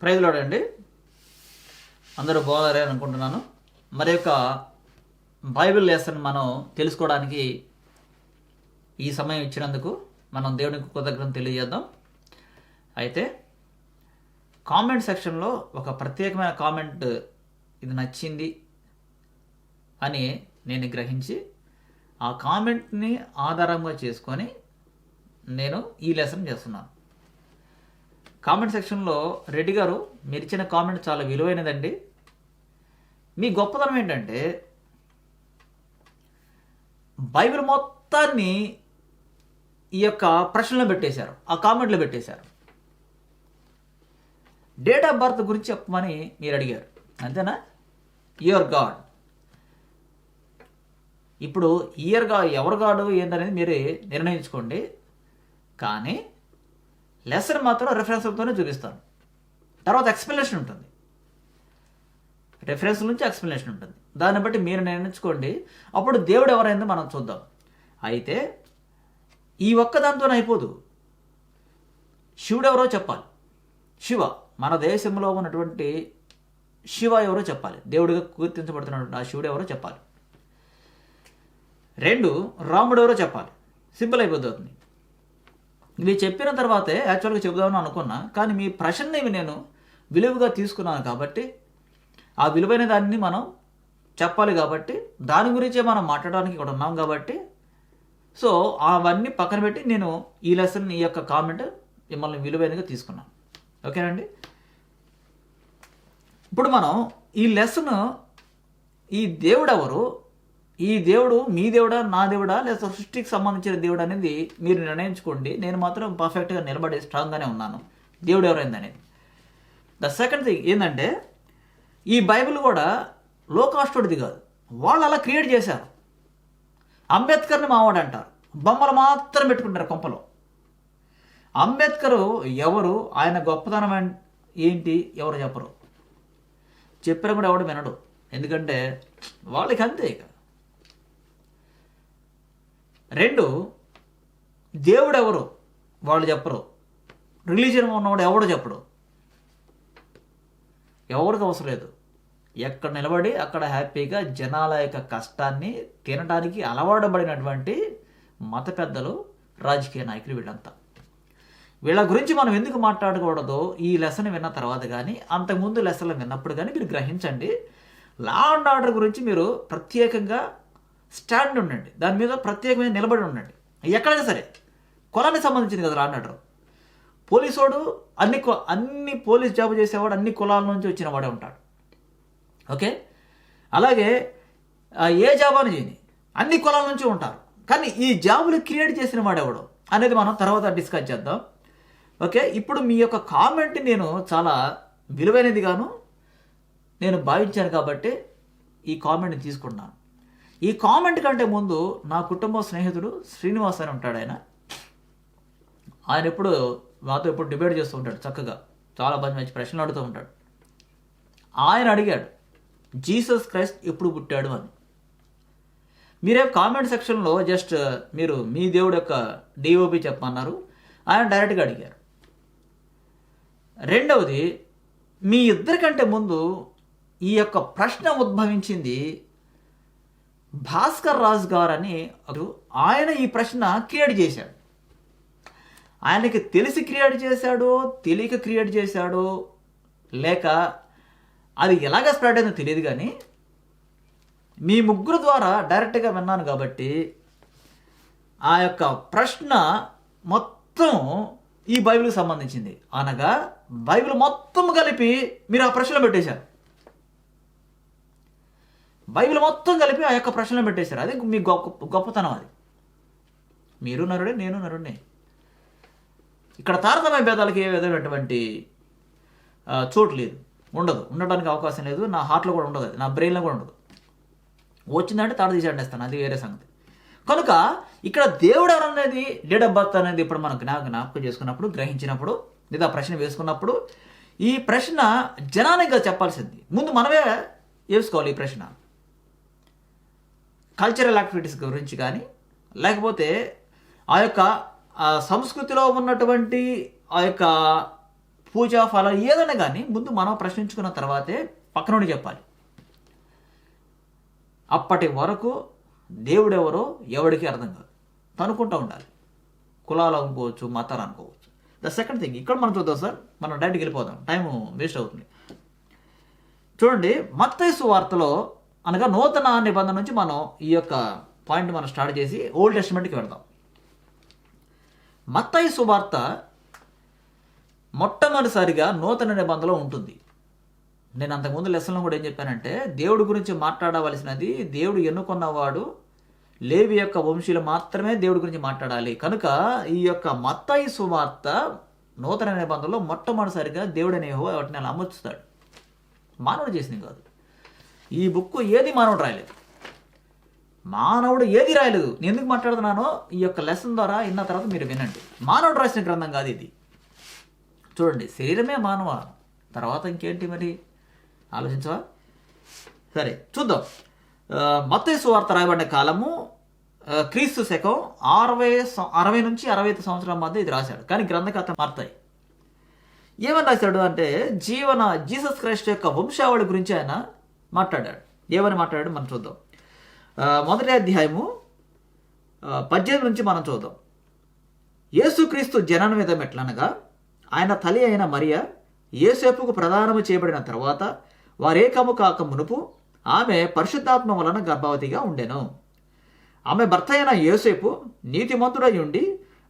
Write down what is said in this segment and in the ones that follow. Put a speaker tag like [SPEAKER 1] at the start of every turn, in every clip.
[SPEAKER 1] Praise lord అండి. అందరూ బాగున్నారని అనుకుంటున్నాను. మరి యొక్క బైబిల్ లెసన్ మనం తెలుసుకోవడానికి ఈ సమయం ఇచ్చినందుకు మనం దేవునికి కృతజ్ఞతలు తెలియజేద్దాం. అయితే కామెంట్ సెక్షన్లో ఒక ప్రత్యేకమైన కామెంట్ ఇది నచ్చింది అని నేను గ్రహించి ఆ కామెంట్ని ఆధారంగా చేసుకొని నేను ఈ లెసన్ చేస్తున్నాను. కామెంట్ సెక్షన్లో రెడ్డి గారు మీరు ఇచ్చిన కామెంట్ చాలా విలువైనదండి. మీ గొప్పతనం ఏంటంటే బైబిల్ మొత్తాన్ని ఈ యొక్క ప్రశ్నలో పెట్టేశారు, ఆ కామెంట్లో పెట్టేశారు. డేట్ ఆఫ్ బర్త్ గురించి చెప్పమని మీరు అడిగారు, అంతేనా? Your God. ఇప్పుడు ఎవరు గాడు ఏంటనేది మీరే నిర్ణయించుకోండి. కానీ లెసన్ మాత్రం రెఫరెన్స్లతోనే చూపిస్తాను. తర్వాత ఎక్స్ప్లెనేషన్ ఉంటుంది, రెఫరెన్స్ నుంచి ఎక్స్ప్లెనేషన్ ఉంటుంది. దాన్ని బట్టి మీరు నిర్ణయించుకోండి. అప్పుడు దేవుడు ఎవరైందో మనం చూద్దాం. అయితే ఈ ఒక్కదాంతోనే అయిపోదు. శివుడు ఎవరో చెప్పాలి. శివ, మన దేశంలో ఉన్నటువంటి శివ ఎవరో చెప్పాలి. దేవుడిగా కీర్తించబడుతున్నటువంటి ఆ శివుడు ఎవరో చెప్పాలి. 2, రాముడు ఎవరో చెప్పాలి. సింపుల్ అయిపోతుంది. ఇవి చెప్పిన తర్వాతే యాక్చువల్గా చెబుదామని అనుకున్నా, కానీ మీ ప్రశ్నని నేను విలువగా తీసుకున్నాను కాబట్టి ఆ విలువైన దాన్ని మనం చెప్పాలి కాబట్టి దాని గురించే మనం మాట్లాడడానికి ఇక్కడ ఉన్నాం కాబట్టి సో అవన్నీ పక్కన పెట్టి నేను ఈ లెసన్ ఈ యొక్క కామెంట్ మిమ్మల్ని విలువైనగా తీసుకున్నాను. ఓకేనండి. ఇప్పుడు మనం ఈ లెసన్ ఈ దేవుడు ఎవరు, ఈ దేవుడు మీ దేవుడా నా దేవుడా లేదా సృష్టికి సంబంధించిన దేవుడు అనేది మీరు నిర్ణయించుకోండి. నేను మాత్రం పర్ఫెక్ట్గా నిలబడి స్ట్రాంగ్గానే ఉన్నాను. దేవుడు ఎవరైంది అనేది. ద సెకండ్ థింగ్ ఏంటంటే ఈ బైబిల్ కూడా లోకాస్టుడిది కాదు, వాళ్ళు అలా క్రియేట్ చేశారు. అంబేద్కర్ని మావాడు అంటారు, బొమ్మలు మాత్రం పెట్టుకుంటారు కొంపలో. అంబేద్కర్ ఎవరు, ఆయన గొప్పతనం ఏంటి ఎవరు చెప్పరు. చెప్పినా కూడా ఎవడు వినడు, ఎందుకంటే వాళ్ళకి అంతే. ఇక 2, దేవుడు ఎవరు వాళ్ళు చెప్పరు. రిలీజియన్ ఉన్నవాడు ఎవడు చెప్పడు. ఎవరికి అవసరం లేదు. ఎక్కడ నిలబడి అక్కడ హ్యాపీగా జనాల యొక్క కష్టాన్ని తినడానికి అలవాటుపడినటువంటి మత పెద్దలు, రాజకీయ నాయకులు వీళ్ళంతా. వీళ్ళ గురించి మనం ఎందుకు మాట్లాడకూడదో ఈ లెసన్ విన్న తర్వాత కానీ అంతకుముందు లెసన్లు విన్నప్పుడు కానీ మీరు గ్రహించండి. లా అండ్ ఆర్డర్ గురించి మీరు ప్రత్యేకంగా స్టాండ్ ఉండండి, దాని మీద ప్రత్యేకమైన నిలబడి ఉండండి. ఎక్కడైనా సరే కులానికి సంబంధించింది కదా లా అండ్ ఆర్డర్. పోలీసోడు అన్ని పోలీస్ జాబ్ చేసేవాడు అన్ని కులాల నుంచి వచ్చిన వాడే ఉంటాడు. ఓకే, అలాగే ఏ జాబ్ అని చేయని అన్ని కులాల నుంచి ఉంటారు. కానీ ఈ జాబులు క్రియేట్ చేసిన వాడెవడు అనేది మనం తర్వాత డిస్కస్ చేద్దాం. ఓకే, ఇప్పుడు మీ యొక్క కామెంట్ నేను చాలా విలువైనదిగాను నేను భావించాను కాబట్టి ఈ కామెంట్ని తీసుకున్నాను. ఈ కామెంట్ కంటే ముందు నా కుటుంబ స్నేహితుడు శ్రీనివాస్ అని ఉంటాడు. ఆయన ఎప్పుడు మాతో ఎప్పుడు డిబేట్ చేస్తూ ఉంటాడు, చక్కగా చాలా మంచి ప్రశ్నలు అడుగుతూ ఉంటాడు. ఆయన అడిగాడు జీసస్ క్రైస్ట్ ఎప్పుడు పుట్టాడు అని. మీరే కామెంట్ సెక్షన్లో జస్ట్ మీరు మీ దేవుడు యొక్క డిఓపి చెప్పమన్నారు, ఆయన డైరెక్ట్గా అడిగారు. 2వది, మీ ఇద్దరికంటే ముందు ఈ యొక్క ప్రశ్న ఉద్భవించింది భాస్కర్ రాజు గారు అని. ఆయన ఈ ప్రశ్న క్రియేట్ చేశాడు. ఆయనకి తెలిసి క్రియేట్ చేశాడో తెలియక క్రియేట్ చేశాడో లేక అది ఎలాగ స్ప్రెడ్ అయిందో తెలియదు, కానీ మీ ముగ్గురు ద్వారా డైరెక్ట్గా విన్నాను కాబట్టి ఆ యొక్క ప్రశ్న మొత్తం ఈ బైబిల్కి సంబంధించింది. అనగా బైబిల్ మొత్తం కలిపి మీరు ఆ ప్రశ్నలో పెట్టేశారు. బైబిల్ మొత్తం కలిపి ఆ యొక్క ప్రశ్నలో పెట్టేశారు. అది మీ గొప్పతనం. అది మీరు నరుడే, నేను నరుడే. ఇక్కడ తారతమ్య భేదాలకి ఏ విధమైనటువంటి చోటు లేదు, ఉండడానికి అవకాశం లేదు. నా హార్ట్లో కూడా ఉండదు, అది నా బ్రెయిన్లో కూడా ఉండదు. వచ్చిందంటే తాడు తీసేస్తాను, అది వేరే సంగతి. కనుక ఇక్కడ దేవుడు ఎవరు అనేది, డేట్ ఆఫ్ బర్త్ అనేది ఇప్పుడు మనం జ్ఞాపకం చేసుకున్నప్పుడు, గ్రహించినప్పుడు లేదా ప్రశ్న వేసుకున్నప్పుడు ఈ ప్రశ్న జనానికి చెప్పాల్సింది. ముందు మనమే వేసుకోవాలి ఈ ప్రశ్న. కల్చరల్ యాక్టివిటీస్ గురించి కానీ లేకపోతే ఆ యొక్క సంస్కృతిలో ఉన్నటువంటి ఆ యొక్క పూజా ఫలం ఏదైనా కానీ ముందు మనం ప్రశ్నించుకున్న తర్వాతే పక్కనుండి చెప్పాలి. అప్పటి వరకు దేవుడెవరో ఎవడికి అర్థం కాదు, తనుకుంటూ ఉండాలి. కులాలు అనుకోవచ్చు, మతాలు అనుకోవచ్చు. ద సెకండ్ థింగ్ ఇక్కడ మనం చూద్దాం సార్, మనం డైరెక్ట్కి వెళ్ళిపోదాం, టైం వేస్ట్ అవుతుంది. చూడండి, మత్తయి సువార్తలో అనగా నూతన నిబంధన నుంచి మనం ఈ యొక్క పాయింట్ మనం స్టార్ట్ చేసి ఓల్డ్ టెస్టిమెంట్కి వెళ్దాం. మత్తయి సువార్త మొట్టమొదటిసారిగా నూతన నిబంధనలో ఉంటుంది. నేను అంతకుముందు లెసన్లో కూడా ఏం చెప్పానంటే, దేవుడి గురించి మాట్లాడవలసినది దేవుడు ఎన్నుకున్నవాడు లేవి యొక్క వంశీయులు మాత్రమే దేవుడి గురించి మాట్లాడాలి. కనుక ఈ యొక్క మత్తయి సువార్త నూతన నిబంధనలో మొట్టమొదటిసారిగా దేవుడు అనే వాటిని అలా అమర్చుతాడు. మానవుడు చేసింది కాదు. ఈ బుక్ ఏది మానవుడు రాయలేదు, మానవుడు ఏది రాయలేదు. నేను ఎందుకు మాట్లాడుతున్నానో ఈ యొక్క లెసన్ ద్వారా విన్న తర్వాత మీరు వినండి. మానవుడు రాసిన గ్రంథం కాదు ఇది. చూడండి, శరీరమే మానవ, తర్వాత ఇంకేంటి మరి ఆలోచించవా? సరే చూద్దాం. మత్తయి సువార్త రాయబడిన కాలము క్రీస్తు శకం 60 నుంచి 65 సంవత్సరాల మధ్య ఇది రాశాడు. కానీ గ్రంథకర్త మత్తయి ఏమని రాశాడు అంటే, జీసస్ క్రైస్ట్ యొక్క వంశావళి గురించి ఆయన మాట్లాడాడు. ఏమని మాట్లాడాడు మనం చూద్దాం. మొదటి అధ్యాయము 18 నుంచి మనం చూద్దాం. యేసుక్రీస్తు జనన విధం ఎట్లనగా, ఆయన తల్లి అయిన మరియ యేసేపుకు ప్రదానము చేయబడిన తర్వాత వారేకము కాక మునుపు ఆమె పరిశుద్ధాత్మ వలన గర్భవతిగా ఉండెను. ఆమె భర్త అయిన యోసేపు నీతిమంతుడై ఉండి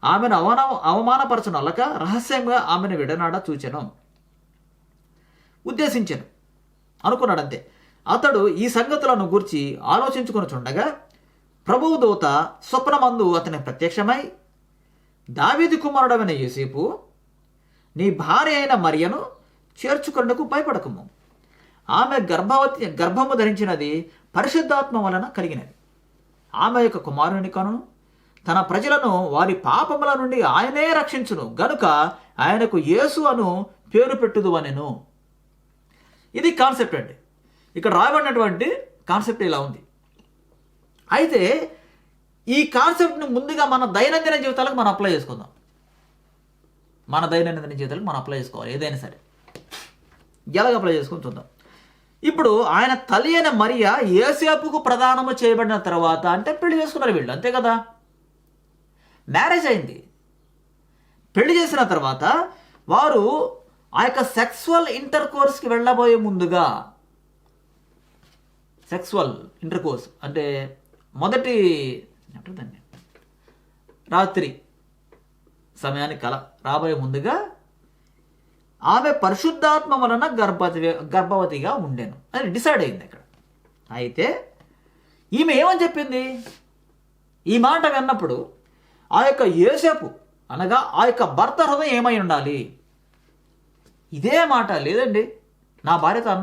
[SPEAKER 1] ఆమెను అవమానపరచనొల్లక రహస్యంగా ఆమెను విడనాడ చూచెను, ఉద్దేశించెను, అనుకున్నాడంతే. అతడు ఈ సంగతులను గూర్చి ఆలోచించుకొనుచుండగా ప్రభువు దూత స్వప్నమందు అతని ప్రత్యక్షమై, దావీదు కుమారుడైన యోసేపు, నీ భార్య అయిన మరియను చేర్చుకొనుటకు భయపడకము. ఆమె గర్భము ధరించినది పరిశుద్ధాత్మ వలన కలిగినది. ఆమె యొక్క కుమారుని కనును, తన ప్రజలను వారి పాపముల నుండి ఆయనే రక్షించును గనుక ఆయనకు యేసు అను పేరు పెట్టుదు అనెను. ఇది కాన్సెప్ట్ అండి. ఇక్కడ రాయబడినటువంటి కాన్సెప్ట్ ఇలా ఉంది. అయితే ఈ కాన్సెప్ట్ని ముందుగా మన దైనందిన జీవితాలకు మనం అప్లై చేసుకుందాం. మన దైనందిన జీవితాలకు మనం అప్లై చేసుకోవాలి. ఏదైనా సరే ఎలాగ అప్లై చేసుకుని చూద్దాం. ఇప్పుడు ఆయన తల్లి అయిన మరియ యేసేపుకు ప్రదానము చేయబడిన తర్వాత అంటే పెళ్లి చేసుకున్నారు వీళ్ళు, అంతే కదా. మ్యారేజ్ అయింది. పెళ్లి చేసిన తర్వాత వారు ఆ యొక్క సెక్సువల్ ఇంటర్ కోర్స్కి వెళ్ళబోయే ముందుగా, సెక్సువల్ ఇంటర్ కోర్స్ అంటే మొదటి దాన్ని రాత్రి సమయానికి రాబోయే ముందుగా ఆమె పరిశుద్ధాత్మ వలన గర్భవతిగా ఉండెను అని డిసైడ్ అయింది అక్కడ. అయితే ఈమె ఏమని చెప్పింది? ఈ మాట విన్నప్పుడు ఆ యొక్క యోసేపు అనగా ఆ యొక్క భర్త హృదయం ఏమై ఉండాలి? ఇదే మాట, లేదండి నా భార్యతో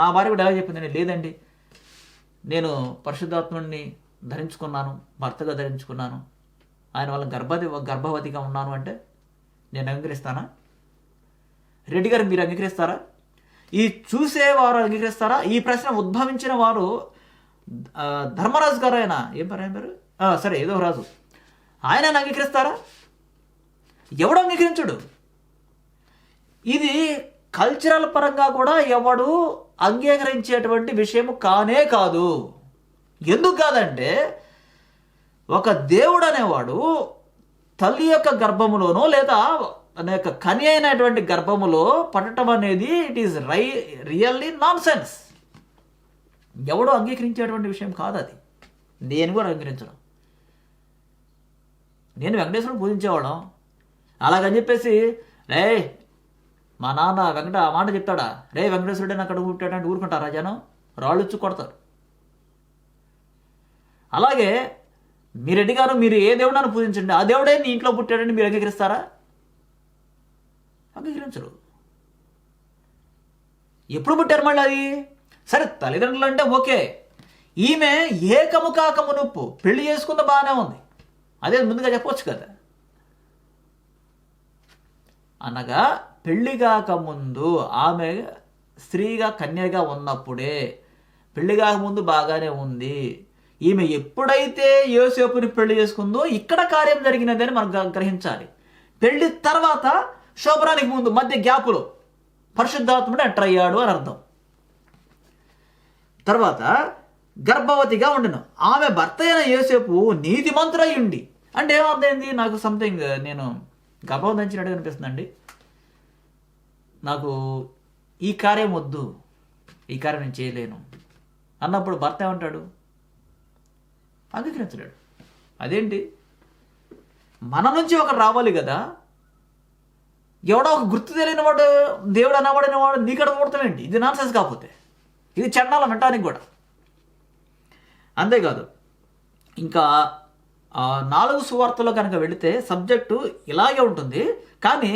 [SPEAKER 1] నా భార్య కూడా ఎలా చెప్పిందండి, లేదండి నేను పరిశుద్ధాత్ముడిని ధరించుకున్నాను, భర్తగా ధరించుకున్నాను, ఆయన వల్ల గర్భవతిగా ఉన్నాను అంటే నేను అంగీకరిస్తానా? రెడ్డి గారు మీరు అంగీకరిస్తారా? ఈ చూసేవారు అంగీకరిస్తారా? ఈ ప్రశ్న ఉద్భవించిన వారు ధర్మరాజు గారు, ఆయన ఏం పేరు సరే ఏదో రాజు, ఆయన అంగీకరిస్తారా? ఎవడు అంగీకరించడు. ఇది కల్చరల్ పరంగా కూడా ఎవడు అంగీకరించేటువంటి విషయం కానే కాదు. ఎందుకు కాదంటే, ఒక దేవుడు అనేవాడు తల్లి యొక్క గర్భములోనో లేదా తన యొక్క కని అయినటువంటి గర్భములో పడటం అనేది it is really non sense. ఎవడో అంగీకరించేటువంటి విషయం కాదు అది. నేను కూడా అంగీకరించడం. నేను వెంకటేశ్వరుని పూజించేవాళ్ళం. అలాగని చెప్పేసి రే మా నాన్న వెంకట ఆ మాట చెప్తాడా, రే వెంకటేశ్వరుడే అక్కడ పుట్టాడంటే ఊరుకుంటారా జనం? రాళ్ళు ఇచ్చి కొడతారు. అలాగే మీ రెడ్డి గారు మీరు ఏ దేవుడాన్ని పూజించండి, ఆ దేవుడే నీ ఇంట్లో పుట్టాడని మీరు అంగీకరిస్తారా? అంగీకరించరు. ఎప్పుడు పుట్టారు మళ్ళీ అది? సరే తల్లిదండ్రులు అంటే ఓకే, ఈమె ఏకము కాక మునుపు పెళ్లి చేసుకుంది బాగానే ఉంది, అదే ముందుగా చెప్పవచ్చు కదా. అనగా పెళ్లి కాకముందు ఆమె స్త్రీగా కన్యగా ఉన్నప్పుడే, పెళ్లి కాకముందు బాగానే ఉంది. ఈమె ఎప్పుడైతే యోసేపుని పెళ్లి చేసుకుందో ఇక్కడ కార్యం జరిగినదని మనం గ్రహించాలి. పెళ్లి తర్వాత శోభనానికి ముందు మధ్య గ్యాపులో పరిశుద్ధాత్ముడు ఎంటర్ అయ్యాడు అని అర్థం. తర్వాత గర్భవతిగా ఉండను, ఆమె భర్త అయిన యోసేపు నీతిమంతుడై ఉండి. అంటే ఏమర్థమైంది? నాకు సంథింగ్ నేను గర్భం దంచినట్టుగా అనిపిస్తుందండి. నాకు ఈ కార్యం వద్దు, ఈ కార్యం నేను చేయలేను అన్నప్పుడు భర్త ఏమంటాడు? అంగీకరించలేడు. అదేంటి? మన నుంచి ఒకరు రావాలి కదా. ఎవడో ఒక గుర్తు తెలియని వాడు దేవుడు అనబడిన వాడు నీకడ పుడతామేంటి? ఇది నాన్సెన్స్. కాకపోతే ఇది చండాలం వినటానికి కూడా. అంతేకాదు, ఇంకా 4 సువార్తలో కనుక వెళితే సబ్జెక్టు ఇలాగే ఉంటుంది, కానీ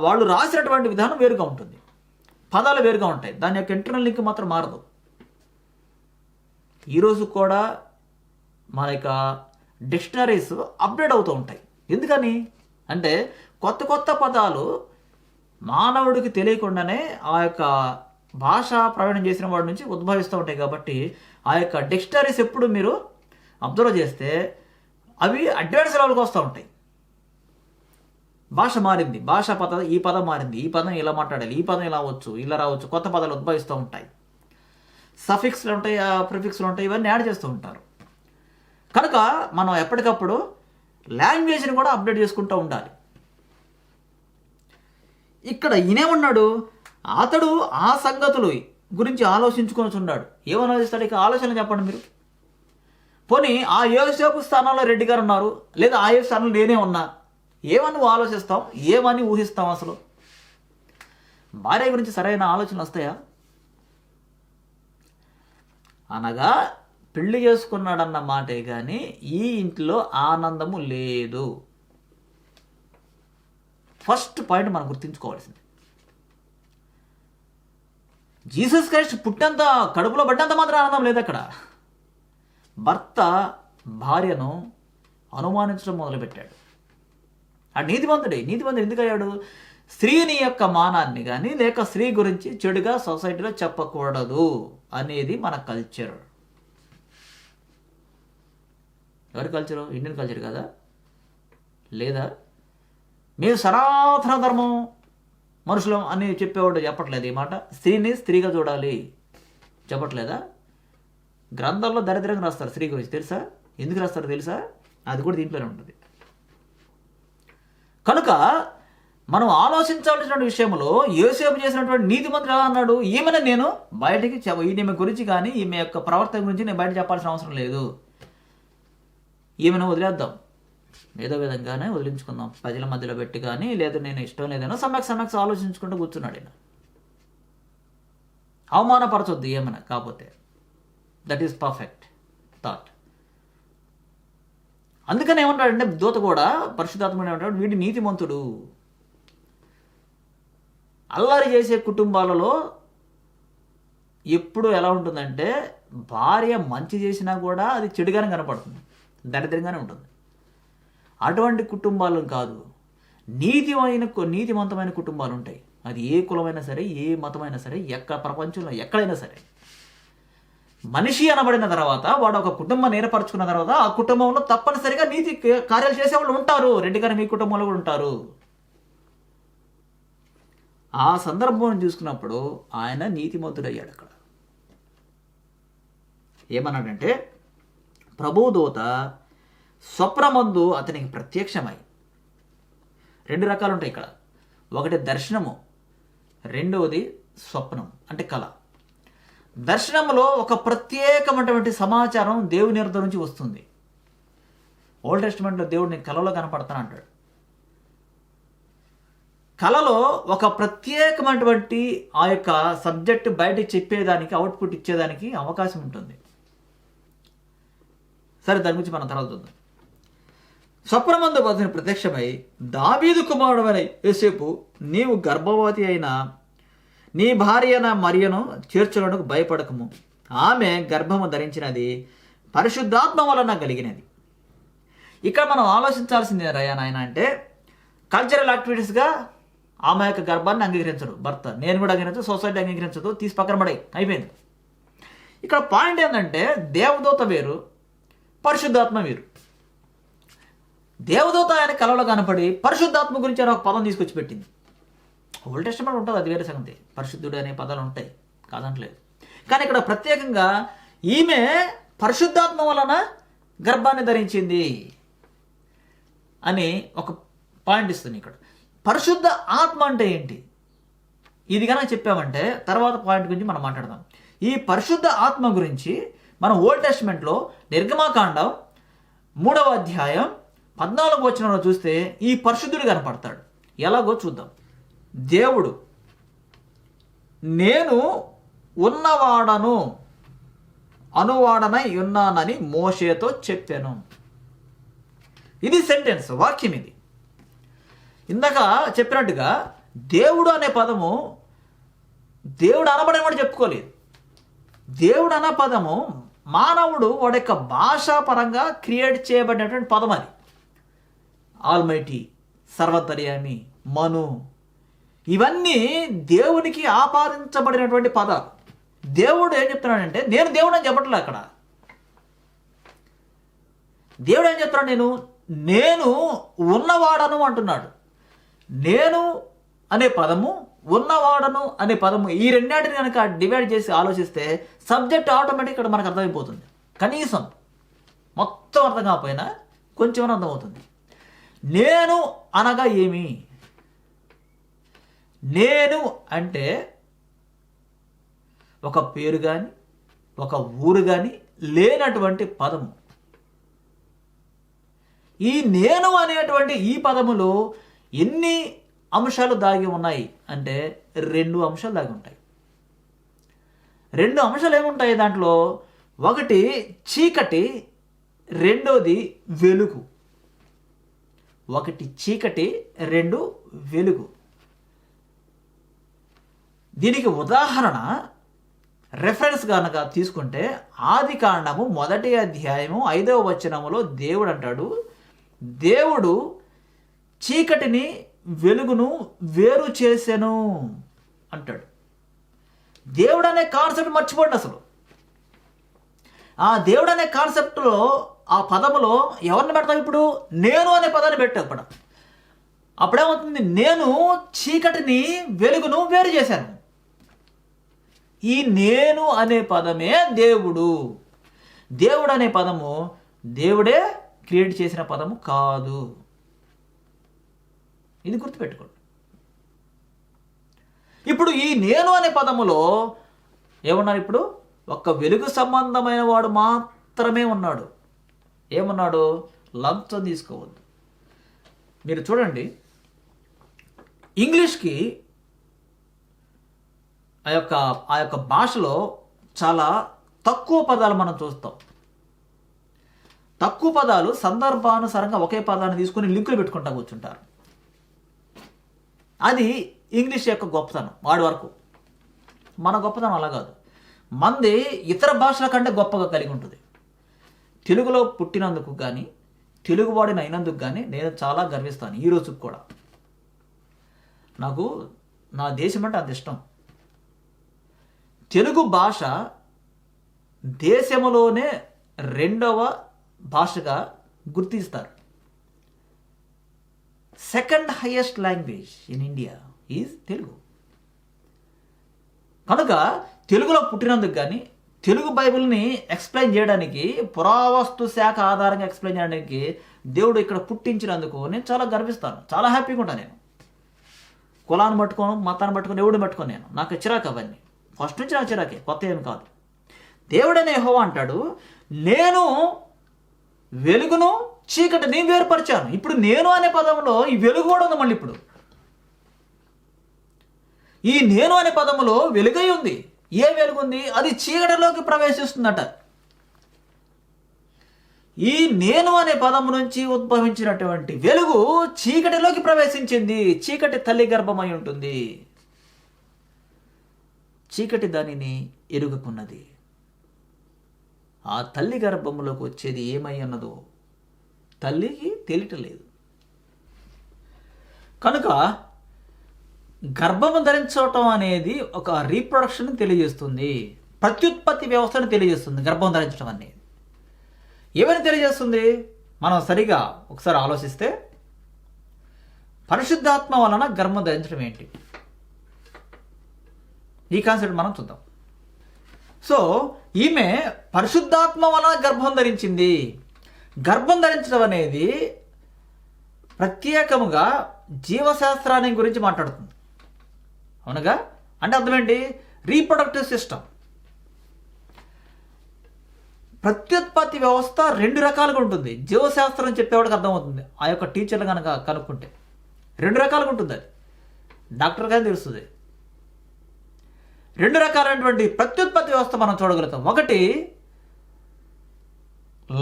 [SPEAKER 1] వాళ్ళు రాసినటువంటి విధానం వేరుగా ఉంటుంది, పదాలు వేరుగా ఉంటాయి, దాని యొక్క ఇంటర్నల్ లింక్ మాత్రం మారదు. ఈరోజు కూడా మన యొక్క డిక్షనరీస్ అప్డేట్ అవుతూ ఉంటాయి. ఎందుకని అంటే కొత్త కొత్త పదాలు మానవుడికి తెలియకుండానే ఆ యొక్క భాష ప్రయాణం చేసిన వాడి నుంచి ఉద్భవిస్తూ ఉంటాయి. కాబట్టి ఆ యొక్క డిక్షనరీస్ ఎప్పుడు మీరు అబ్జర్వ్ చేస్తే అవి అడ్వాన్స్ లెవెల్కి వస్తూ ఉంటాయి. భాష మారింది, భాషా పదం, ఈ పదం మారింది, ఈ పదం ఇలా మాట్లాడాలి, ఈ పదం ఇలా వచ్చు, ఇలా రావచ్చు, కొత్త పదాలు ఉద్భవిస్తూ ఉంటాయి. సఫిక్స్లు ఉంటాయి, ప్రిఫిక్స్లు ఉంటాయి, ఇవన్నీ యాడ్ చేస్తూ ఉంటారు. కనుక మనం ఎప్పటికప్పుడు లాంగ్వేజ్ని కూడా అప్డేట్ చేసుకుంటూ ఉండాలి. ఇక్కడ ఈయనేమన్నాడు? అతడు ఆ సంగతులు గురించి ఆలోచించుకొని ఉన్నాడు. ఏమని ఆలోచిస్తాడు? ఇక ఆలోచనలు చెప్పండి మీరు. పోనీ ఆ యోసేపు స్థానంలో రెడ్డి గారు ఉన్నారు, లేదా ఆ యోసేపు స్థానంలో నేనే ఉన్నా, ఏమని ఆలోచిస్తాం, ఏమని ఊహిస్తాం? అసలు భార్య గురించి సరైన ఆలోచనలు వస్తాయా? అనగా పెళ్లి చేసుకున్నాడన్న మాటే కానీ ఈ ఇంట్లో ఆనందము లేదు. ఫస్ట్ పాయింట్ మనం గుర్తుంచుకోవాల్సింది. జీసస్ క్రైస్ట్ పుట్టేంత, కడుపులో పడ్డంత మాత్రం ఆనందం లేదు అక్కడ. భర్త భార్యను అనుమానించడం మొదలుపెట్టాడు. ఆ నీతిమంతుడు ఎందుకు అయ్యాడు? స్త్రీని యొక్క మానాన్ని కానీ లేక స్త్రీ గురించి చెడుగా సొసైటీలో చెప్పకూడదు అనేది మన కల్చర్. ఎవరి కల్చరు? ఇండియన్ కల్చర్ కదా. లేదా మేము సనాతన ధర్మం మనుషులం అని చెప్పేవాడు చెప్పట్లేదు ఈ మాట. స్త్రీని స్త్రీగా చూడాలి చెప్పట్లేదా? గ్రంథాల్లో దరిద్రంగా రాస్తారు స్త్రీ గురించి. తెలుసా ఎందుకు రాస్తారో తెలుసా? అది కూడా దీంట్లోనే ఉంటుంది. కనుక మనం ఆలోచించాల్సిన విషయంలో యోసేపు చేసినటువంటి నీతిమంతుడు ఎలా అన్నాడు? ఈమెను నేను బయటికి ఈమె గురించి కానీ ఈమె యొక్క ప్రవర్తన గురించి నేను బయట చెప్పాల్సిన అవసరం లేదు, ఈమెను వదిలేద్దాం, ఏదో విధంగానే వదిలించుకుందాం, ప్రజల మధ్యలో పెట్టి కానీ, లేదు నేను ఇష్టం లేదనో సమ్యక్స్ ఆలోచించుకుంటూ కూర్చున్నాడు ఈయన. అవమానపరచొద్దు ఏమైనా. కాకపోతే దట్ ఈస్ పర్ఫెక్ట్ థాట్. అందుకని ఏమంటాడంటే దూత కూడా, పరిశుద్ధాత్ముడు ఏమంటాడు? వీడి నీతిమంతుడు. అల్లరి చేసే కుటుంబాలలో ఎప్పుడు ఎలా ఉంటుందంటే భార్య మంచి చేసినా కూడా అది చెడుగానే కనపడుతుంది, దరిద్రంగానే ఉంటుంది. అటువంటి కుటుంబాలు కాదు, నీతివంతమైన కుటుంబాలు ఉంటాయి. అది ఏ కులమైనా సరే, ఏ మతమైనా సరే, ప్రపంచంలో ఎక్కడైనా సరే. మనిషి అనబడిన తర్వాత వాడు ఒక కుటుంబం ఏర్పరచుకున్న తర్వాత ఆ కుటుంబంలో తప్పనిసరిగా నీతి కార్యాలు చేసేవాళ్ళు ఉంటారు. రెడ్డి గారు మీ కుటుంబంలో కూడా ఉంటారు. ఆ సందర్భం చూసుకున్నప్పుడు ఆయన నీతిమంతుడయ్యాడు. అక్కడ ఏమన్నాడంటే ప్రభువు దూత స్వప్నమందు అతనికి ప్రత్యక్షమై. 2 రకాలు ఉంటాయి ఇక్కడ. ఒకటి దర్శనము, రెండవది స్వప్నం అంటే కళ. దర్శనంలో ఒక ప్రత్యేకమైనటువంటి సమాచారం దేవుని యొద్ద నుంచి వస్తుంది. ఓల్డ్ టెస్టిమెంట్లో దేవుడిని కళలో కనపడతాను అంటాడు. కళలో ఒక ప్రత్యేకమైనటువంటి ఆ యొక్క సబ్జెక్ట్ బయటకు చెప్పేదానికి, అవుట్పుట్ ఇచ్చేదానికి అవకాశం ఉంటుంది. సరే, దాని గురించి మనం తర్వాత చూద్దాం. స్వప్నమందు అతని ప్రత్యక్షమై, దావీదు కుమారుడైన యోసేపు, నీవు గర్భవతి అయిన నీ భార్య మరియను చేర్చులకు భయపడకము, ఆమె గర్భము ధరించినది పరిశుద్ధాత్మ వలన కలిగినది. ఇక్కడ మనం ఆలోచించాల్సింది నాయన అంటే కల్చరల్ యాక్టివిటీస్గా ఆమె యొక్క గర్భాన్ని అంగీకరించడు భర్త. నేను కూడా అంగీకరించదు, సొసైటీ అంగీకరించదు, తీసి పక్కన పడే అయిపోయింది. ఇక్కడ పాయింట్ ఏంటంటే దేవదూత వేరు, పరిశుద్ధాత్మ వేరు. దేవదూత ఆయన కలలో కనపడి పరిశుద్ధాత్మ గురించి ఆయన ఒక పదం తీసుకొచ్చి పెట్టింది. ఓల్డ్ టెస్టమెంట్ ఉంటుంది, అది వేరే సంగతి. పరిశుద్ధుడు అనే పదాలు ఉంటాయి, కాదంటలేదు. కానీ ఇక్కడ ప్రత్యేకంగా ఈమె పరిశుద్ధాత్మ వలన గర్భాన్ని ధరించింది అని ఒక పాయింట్ ఇస్తుంది. ఇక్కడ పరిశుద్ధ ఆత్మ అంటే ఏంటి, ఇది కనుక చెప్పామంటే తర్వాత పాయింట్ గురించి మనం మాట్లాడదాం. ఈ పరిశుద్ధ ఆత్మ గురించి మనం ఓల్డ్ టెస్టమెంట్లో నిర్గమాకాండం 3వ అధ్యాయం 14వ వచనంలో చూస్తే ఈ పరిశుద్ధుడు కనపడతాడు. ఎలాగో చూద్దాం. దేవుడు, నేను ఉన్నవాడను అనువాడనై ఉన్నానని మోషేతో చెప్పాను. ఇది సెంటెన్స్, వాక్యం ఇది. ఇందాక చెప్పినట్టుగా దేవుడు అనే పదము దేవుడు అనబడని చెప్పుకోలేదు. దేవుడు అనే పదము మానవుడు వాడి యొక్క భాషాపరంగా క్రియేట్ చేయబడినటువంటి పదం. అది ఆల్మైటీ, సర్వతర్యామి, మను, ఇవన్నీ దేవునికి ఆపాదించబడినటువంటి పదాలు. దేవుడు ఏం చెప్తున్నాడంటే నేను దేవుడు అని చెప్పట్లే. అక్కడ దేవుడు ఏం చెప్తున్నాడు, నేను ఉన్నవాడను అంటున్నాడు. నేను అనే పదము, ఉన్నవాడను అనే పదము, ఈ రెండింటిని కనుక డివైడ్ చేసి ఆలోచిస్తే సబ్జెక్ట్ ఆటోమేటిక్ ఇక్కడ మనకు అర్థమైపోతుంది. కనీసం మొత్తం అర్థం కాకపోయినా కొంచెం అర్థమవుతుంది. నేను అనగా ఏమి? నేను అంటే ఒక పేరు కానీ ఒక ఊరు కానీ లేనటువంటి పదము. ఈ నేను అనేటువంటి ఈ పదములో ఎన్ని అంశాలు దాగి ఉన్నాయి అంటే 2 అంశాలు దాగి ఉంటాయి. 2 అంశాలు ఏముంటాయి దాంట్లో? ఒకటి చీకటి, రెండోది వెలుగు. ఒకటి చీకటి, 2 వెలుగు. దీనికి ఉదాహరణ రెఫరెన్స్ కనుక తీసుకుంటే ఆదికాండము 1వ అధ్యాయము 5వ వచనములో దేవుడు అంటాడు, దేవుడు చీకటిని వెలుగును వేరు చేసెను అంటాడు. దేవుడు అనే కాన్సెప్ట్ మర్చిపోండి అసలు. ఆ దేవుడు అనే కాన్సెప్ట్లో ఆ పదములో ఎవరిని పెడతాం? ఇప్పుడు నేను అనే పదాన్ని పెట్టాం. అప్పుడేమవుతుంది? నేను చీకటిని వెలుగును వేరు చేశాను. ఈ నేను అనే పదమే దేవుడు. దేవుడు అనే పదము దేవుడే క్రియేట్ చేసిన పదము కాదు. ఇది గుర్తుపెట్టుకోండి. ఇప్పుడు ఈ నేను అనే పదములో ఏమన్నారు? ఇప్పుడు ఒక్క వెలుగు సంబంధమైన వాడు మాత్రమే ఉన్నాడు. ఏమన్నాడు? లంచం తీసుకోవద్దు. మీరు చూడండి, ఇంగ్లీష్కి ఆ యొక్క భాషలో చాలా తక్కువ పదాలు మనం చూస్తాం. తక్కువ పదాలు సందర్భానుసారంగా ఒకే పదాన్ని తీసుకుని లింకులు పెట్టుకుంటా కూర్చుంటారు. అది ఇంగ్లీష్ యొక్క గొప్పతనం వాడి వరకు. మన గొప్పతనం అలా కాదు. మంది ఇతర భాషల కంటే గొప్పగా కలిగి ఉంటుంది. తెలుగులో పుట్టినందుకు కానీ తెలుగువాడిని అయినందుకు కానీ నేను చాలా గర్విస్తాను. ఈ రోజుకి కూడా నాకు నా దేశం అంటే అంత ఇష్టం. తెలుగు భాష దేశంలోనే 2వ భాషగా గుర్తిస్తారు. Second highest language in India is Telugu. కనుక తెలుగులో పుట్టినందుకు కానీ తెలుగు బైబిల్ని ఎక్స్ప్లెయిన్ చేయడానికి, పురావస్తు శాఖ ఆధారంగా ఎక్స్ప్లెయిన్ చేయడానికి దేవుడు ఇక్కడ పుట్టించినందుకు నేను చాలా గర్విస్తాను. చాలా హ్యాపీగా ఉంటాను. నేను కులాన్ని పట్టుకోను, మతాన్ని పట్టుకొని, ఎవడిని పట్టుకొని నాకు చిరాకు అవన్నీ. ఫస్ట్ నుంచి నాకు చిరాకే, కొత్త ఏమి కాదు. దేవుడనే యెహోవా అంటాడు, నేను వెలుగును చీకటిని వేరుపరిచాను. ఇప్పుడు నేను అనే పదంలో ఈ వెలుగు కూడా ఉంది. మళ్ళీ ఇప్పుడు ఈ నేను అనే పదములో వెలుగై ఉంది. ఏ వెలుగుంది? అది చీకటిలోకి ప్రవేశిస్తుందట. ఈ నేను అనే పదము నుంచి ఉద్భవించినటువంటి వెలుగు చీకటిలోకి ప్రవేశించింది. చీకటి తల్లి గర్భమై ఉంటుంది. చీకటి దానిని ఎరుగకున్నది. ఆ తల్లి గర్భంలోకి వచ్చేది ఏమై అన్నదో తల్లికి తెలియటలేదు. కనుక గర్భము ధరించడం అనేది ఒక రీప్రొడక్షన్ తెలియజేస్తుంది, ప్రత్యుత్పత్తి వ్యవస్థను తెలియజేస్తుంది. గర్భం ధరించడం అనేది ఏమని తెలియజేస్తుంది? మనం సరిగా ఒకసారి ఆలోచిస్తే పరిశుద్ధాత్మ వలన గర్భం ధరించడం ఏంటి, ఈ కాన్సెప్ట్ మనం చూద్దాం. సో ఈమె పరిశుద్ధాత్మ వలన గర్భం ధరించింది. గర్భం ధరించడం అనేది ప్రత్యేకముగా జీవశాస్త్రాన్ని గురించి మాట్లాడుతుంది. అవునగా, అంటే అర్థం ఏంటి? రీప్రొడక్టివ్ సిస్టమ్, ప్రత్యుత్పత్తి వ్యవస్థ 2 రకాలుగా ఉంటుంది. జీవశాస్త్రం చెప్పేవాడికి అర్థమవుతుంది, ఆ యొక్క టీచర్లు కనుక కనుక్కుంటే 2 రకాలుగా ఉంటుంది. అది డాక్టర్ కానీ తెలుస్తుంది. 2 రకాలైనటువంటి ప్రత్యుత్పత్తి వ్యవస్థ మనం చూడగలుగుతాం. ఒకటి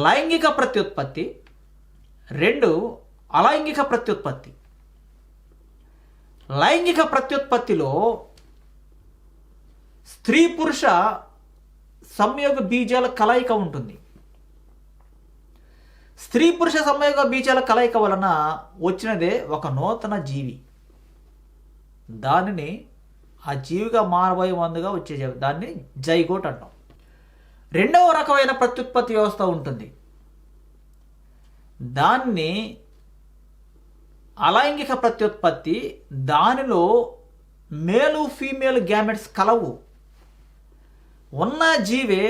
[SPEAKER 1] లైంగిక ప్రత్యుత్పత్తి, 2 అలైంగిక ప్రత్యుత్పత్తి. లైంగిక ప్రత్యుత్పత్తిలో స్త్రీ పురుష సంయోగ బీజాల కలయిక ఉంటుంది. స్త్రీ పురుష సంయోగ బీజాల కలయిక వలన వచ్చినదే ఒక నూతన జీవి. దానిని ఆ జీవిగా మారబోయే ముందుగా వచ్చే దాన్ని జైగోట్ అంటాం. 2వ రకమైన ప్రత్యుత్పత్తి వ్యవస్థ ఉంటుంది, దాన్ని అలైంగిక ప్రత్యుత్పత్తి. దానిలో మేలు ఫీమేల్ గ్యామెట్స్ కలవు, ఉన్న జీవే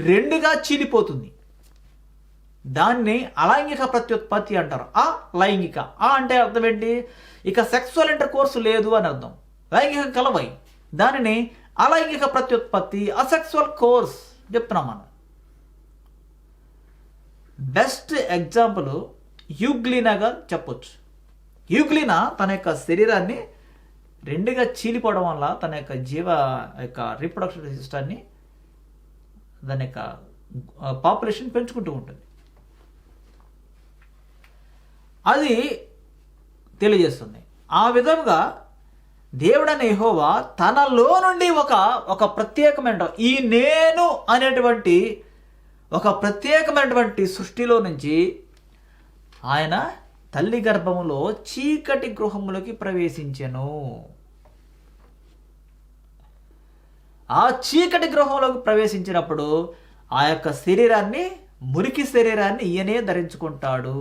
[SPEAKER 1] 2గా చీలిపోతుంది. దాన్ని అలైంగిక ప్రత్యుత్పత్తి అంటారు. లైంగిక అంటే అర్థం ఏంటి? ఇక సెక్సువల్ ఇంటర్ కోర్సు లేదు అని అర్థం. లైంగిక కలవై, దానిని అలైంగిక ప్రత్యుత్పత్తి, అసెక్సువల్ కోర్స్ చెప్తున్నాం మనం. బెస్ట్ ఎగ్జాంపుల్ యూగ్లీనాగా చెప్పొచ్చు. యూగ్లీనా తన యొక్క శరీరాన్ని 2గా చీలిపోవడం వల్ల తన యొక్క రీప్రొడక్షన్ సిస్టాన్ని, దాని యొక్క పాపులేషన్ పెంచుకుంటూ ఉంటుంది. అది తెలియజేస్తుంది. ఆ విధంగా దేవుడైన యెహోవా తనలో నుండి ఒక ప్రత్యేకమైన ఈ నేను అనేటువంటి ఒక ప్రత్యేకమైనటువంటి సృష్టిలో నుంచి ఆయన తల్లి గర్భములో చీకటి గృహములోకి ప్రవేశించెను. ఆ చీకటి గృహంలోకి ప్రవేశించినప్పుడు ఆ యొక్క శరీరాన్ని, మురికి శరీరాన్ని ఈయనే ధరించుకుంటాడు.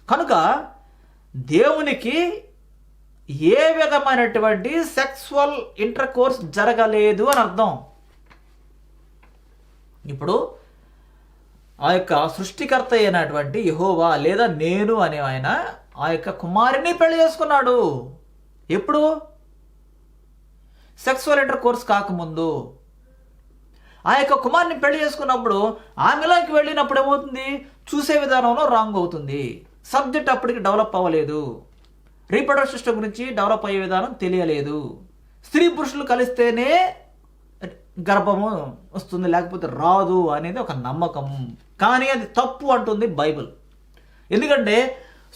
[SPEAKER 1] కనుక దేవునికి ఏ విధమైనటువంటి సెక్సువల్ ఇంటర్ కోర్స్ జరగలేదు అని అర్థం. ఇప్పుడు ఆ యొక్క సృష్టికర్త అయినటువంటి యెహోవా లేదా నేను అనే ఆయన ఆ యొక్క కుమారుని పెళ్లి చేసుకున్నాడు. ఎప్పుడు? సెక్సువల్ ఇంటర్ కోర్స్ కాకముందు. ఆ యొక్క కుమారుని పెళ్లి చేసుకున్నప్పుడు ఆమెలోకి వెళ్ళినప్పుడు ఏమవుతుంది? చూసే విధానంలో రాంగ్ అవుతుంది. సబ్జెక్ట్ అప్పటికి డెవలప్ అవ్వలేదు. రీప్రొడక్టివ్ సిస్టమ్ గురించి డెవలప్ అయ్యే విధానం తెలియలేదు. స్త్రీ పురుషులు కలిస్తేనే గర్భము వస్తుంది, లేకపోతే రాదు అనేది ఒక నమ్మకం. కానీ అది తప్పు అంటుంది బైబిల్. ఎందుకంటే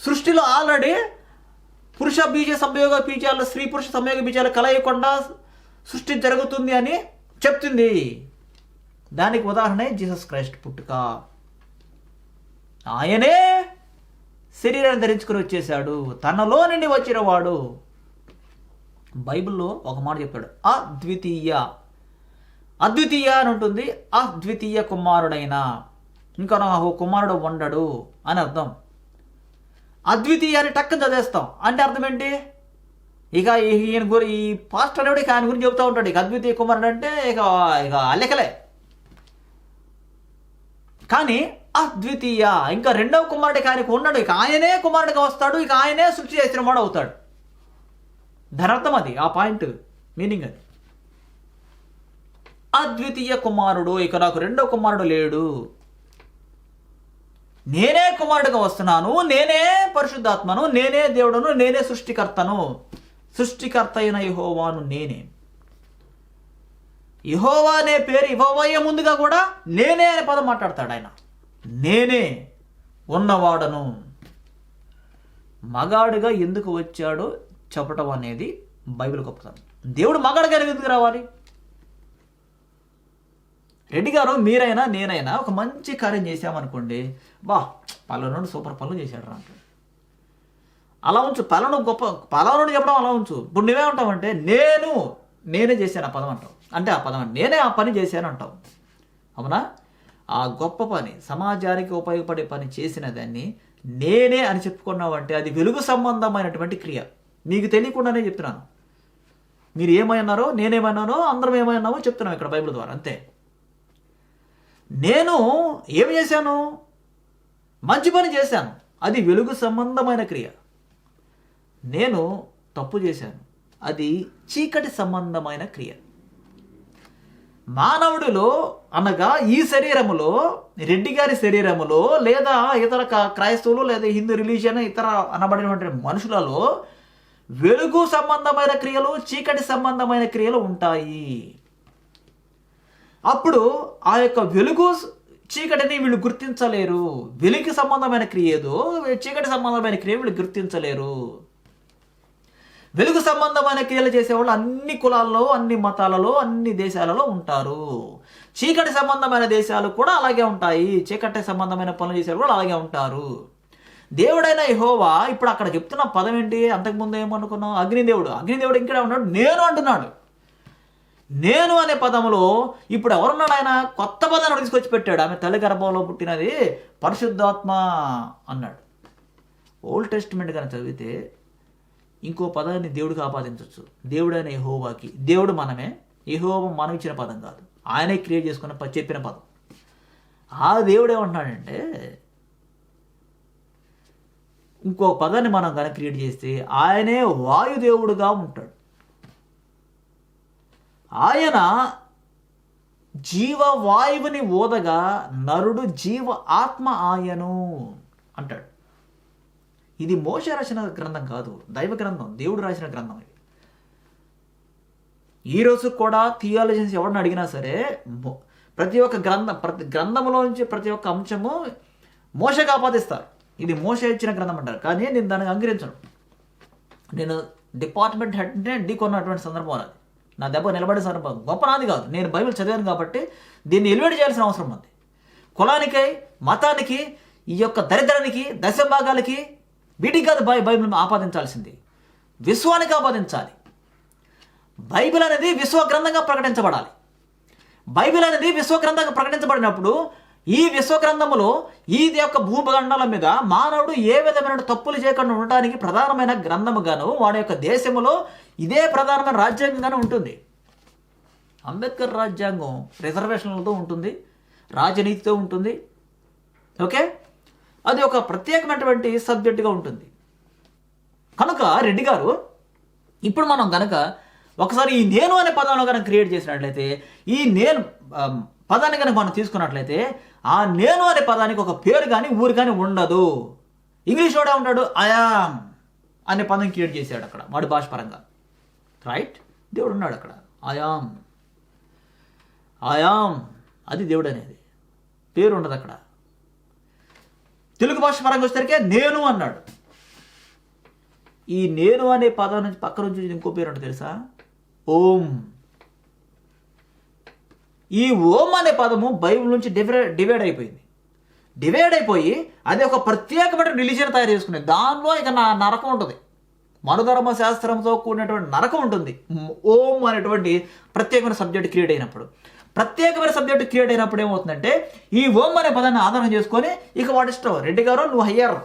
[SPEAKER 1] సృష్టిలో ఆల్రెడీ పురుష బీజ సంయోగ బీజాలు, స్త్రీ పురుష సంయోగ బీజాలు కలయకుండా సృష్టి జరుగుతుంది అని చెప్తుంది. దానికి ఉదాహరణ జీసస్ క్రైస్ట్ పుట్టుక. ఆయనే శరీరాన్ని ధరించుకుని వచ్చేసాడు, తనలో నుండి వచ్చిన వాడు. బైబిల్లో ఒక మాట చెప్పాడు, అద్వితీయ అని ఉంటుంది. అద్వితీయ కుమారుడైన, ఇంకా నాకు కుమారుడు ఉండడు అని అర్థం. అద్వితీయ అని టక్కన చదివేస్తాం. అంటే అర్థం ఏంటి? ఇక ఈయన ఈ పాస్టర్ అనేవాడు ఇక ఆయన గురించి చెబుతూ ఉంటాడు. ఇక అద్వితీయ కుమారుడు అంటే ఇక అల్లెకలే. కానీ అద్వితీయ, ఇంకా 2వ కుమారుడికి ఆయనకు ఉన్నాడు, ఇక ఆయనే కుమారుడిగా వస్తాడు, ఇక ఆయనే సృష్టి చేసిన వాడు అవుతాడు. దాని అర్థం అది, ఆ పాయింట్ మీనింగ్ అది. అద్వితీయ కుమారుడు, ఇక నాకు 2వ కుమారుడు లేడు, నేనే కుమారుడిగా వస్తున్నాను, నేనే పరిశుద్ధాత్మను, నేనే దేవుడును, నేనే సృష్టికర్తను. సృష్టికర్త అయిన యెహోవాను నేనే. యెహోవా అనే పేరు ఇవ్వబోయే ముందుగా కూడా నేనే అనే పదం మాట్లాడతాడు ఆయన. నేనే ఉన్నవాడను. మగాడిగా ఎందుకు వచ్చాడో చెప్పటం అనేది బైబిల్ గొప్పతనం. దేవుడు మగాడిగా ఎందుకు రావాలి? రెడ్డి గారు మీరైనా నేనైనా ఒక మంచి కార్యం చేసామనుకోండి, పలానోడు సూపర్ పనులు చేశాడు రా అంటే అలా ఉంచు. పలానోడు చెప్పడం అలా ఉంచు. ఇప్పుడు నువ్వేమంటావంటే నేనే చేశాను ఆ పదం అంటావు. అంటే ఆ పదం నేనే ఆ పని చేశాను అంటావు. అవునా? ఆ గొప్ప పని, సమాజానికి ఉపయోగపడే పని చేసిన దాన్ని నేనే అని చెప్పుకున్నావంటే అది వెలుగు సంబంధమైనటువంటి క్రియ. మీకు తెలియకుండానే చెప్తున్నాను. మీరు ఏమన్నారో నేనేమన్నానో అందరం ఏమన్నామో చెప్తున్నాం ఇక్కడ బైబిల్ ద్వారా, అంతే. నేను ఏమి చేశాను? మంచి పని చేశాను, అది వెలుగు సంబంధమైన క్రియ. నేను తప్పు చేశాను, అది చీకటి సంబంధమైన క్రియ. మానవుడిలో అనగా ఈ శరీరములో, రెడ్డి గారి శరీరములో, లేదా ఇతర క్రైస్తవులు లేదా హిందూ రిలీజియన్ ఇతర అనబడినటువంటి మనుషులలో వెలుగు సంబంధమైన క్రియలు, చీకటి సంబంధమైన క్రియలు ఉంటాయి. అప్పుడు ఆ యొక్క వెలుగు చీకటిని వీళ్ళు గుర్తించలేరు. వెలుగు సంబంధమైన క్రియ ఏదో, చీకటి సంబంధమైన క్రియ వీళ్ళు గుర్తించలేరు. వెలుగు సంబంధమైన క్రియలు చేసేవాళ్ళు అన్ని కులాల్లో, అన్ని మతాలలో, అన్ని దేశాలలో ఉంటారు. చీకటి సంబంధమైన దేశాలు కూడా అలాగే ఉంటాయి. చీకటి సంబంధమైన పనులు చేసేవాళ్ళు కూడా అలాగే ఉంటారు. దేవుడైన యెహోవా ఇప్పుడు అక్కడ చెప్తున్న పదం ఏంటి? అంతకుముందు ఏమనుకున్నాం? అగ్నిదేవుడు. అగ్నిదేవుడు ఇంకా ఉన్నాడు, నేను అంటున్నాడు. నేను అనే పదములో ఇప్పుడు ఎవరున్నాడు? ఆయన కొత్త పదాన్ని తీసుకొచ్చి పెట్టాడు. ఆమె తల్లి గర్భంలో పుట్టినది పరిశుద్ధాత్మ అన్నాడు. ఓల్డ్ టెస్టిమెంట్ కానీ చదివితే ఇంకో పదాన్ని దేవుడికి ఆపాదించవచ్చు. దేవుడైన యెహోవాకి. దేవుడు మనమే, యెహోవా మనం ఇచ్చిన పదం కాదు, ఆయనే క్రియేట్ చేసుకున్న చెప్పిన పదం. ఆ దేవుడు ఏమంటున్నాడంటే ఇంకో పదాన్ని మనం కనుక క్రియేట్ చేస్తే ఆయనే వాయుదేవుడుగా ఉంటాడు. ఆయన జీవవాయువుని ఓదగా నరుడు జీవ ఆత్మ ఆయను అంటాడు. ఇది మోషే రాసిన గ్రంథం కాదు, దైవ గ్రంథం, దేవుడు రాసిన గ్రంథం ఇది. ఈరోజు కూడా థియాలజీన్స్ ఎవరిని అడిగినా సరే ప్రతి గ్రంథంలోంచి ప్రతి ఒక్క అంశము మోషేకి ఆపాదిస్తారు. ఇది మోషే ఇచ్చిన గ్రంథం అంటారు. కానీ నేను దానికి అంగీకరించను. నేను డిపార్ట్మెంట్ హెడ్నే ఢీకొన్నటువంటి సందర్భం అది. నా దెబ్బ నిలబడే సందర్భం గొప్ప నాది కాదు. నేను బైబిల్ చదివాను కాబట్టి దీన్ని ఎలివేట్ చేయాల్సిన అవసరం ఉంది. కులానికి, మతానికి, ఈ యొక్క దరిద్రానికి, దశభాగాలకి వీటికి కాదు బైబిల్ ఆపాదించాల్సింది, విశ్వానికి ఆపాదించాలి. బైబిల్ అనేది విశ్వగ్రంథంగా ప్రకటించబడాలి. బైబిల్ అనేది విశ్వగ్రంథంగా ప్రకటించబడినప్పుడు ఈ విశ్వగ్రంథములో ఈ యొక్క భూభండాల మీద మానవుడు ఏ విధమైన తప్పులు చేయకుండా ఉండటానికి ప్రధానమైన గ్రంథముగాను వాడి యొక్క దేశములో ఇదే ప్రధానమైన రాజ్యాంగంగానే ఉంటుంది. అంబేద్కర్ రాజ్యాంగం రిజర్వేషన్లతో ఉంటుంది, రాజనీతితో ఉంటుంది. ఓకే, అది ఒక ప్రత్యేకమైనటువంటి సబ్జెక్టుగా ఉంటుంది. కనుక రెడ్డి గారు ఇప్పుడు మనం కనుక ఒకసారి ఈ నేను అనే పదాలను కనుక క్రియేట్ చేసినట్లయితే, ఈ నేను పదాన్ని కనుక మనం తీసుకున్నట్లయితే ఆ నేను అనే పదానికి ఒక పేరు కానీ ఊరు కానీ ఉండదు. ఇంగ్లీష్ వాడే ఉంటాడు, ఐయామ్ అనే పదం క్రియేట్ చేశాడు అక్కడ వాడి భాష పరంగా. రైట్, దేవుడు ఉన్నాడు అక్కడ, ఐయామ్ అది దేవుడు అనేది, పేరు ఉండదు అక్కడ. తెలుగు భాష పరంగా వచ్చేసరికి నేను అన్నాడు. ఈ నేను అనే పదం నుంచి పక్క నుంచి ఇంకో పేరు ఉంటుంది తెలుసా? ఓం. ఈ ఓం అనే పదము బైబిల్ నుంచి డివైడ్ అయిపోయి అది ఒక ప్రత్యేకమైన రిలీజియన్ తయారు చేసుకునేది. దానిలో ఇక నరకం ఉంటుంది, మనుధర్మ శాస్త్రంతో కూడినటువంటి నరకం ఉంటుంది. ఓం అనేటువంటి ప్రత్యేకమైన సబ్జెక్ట్ క్రియేట్ అయినప్పుడు ఏమవుతుందంటే ఈ ఓం అనే పదాన్ని ఆధారం చేసుకొని ఇక వాడిష్టం. రెడ్డి గారు నువ్వు హయ్యర్,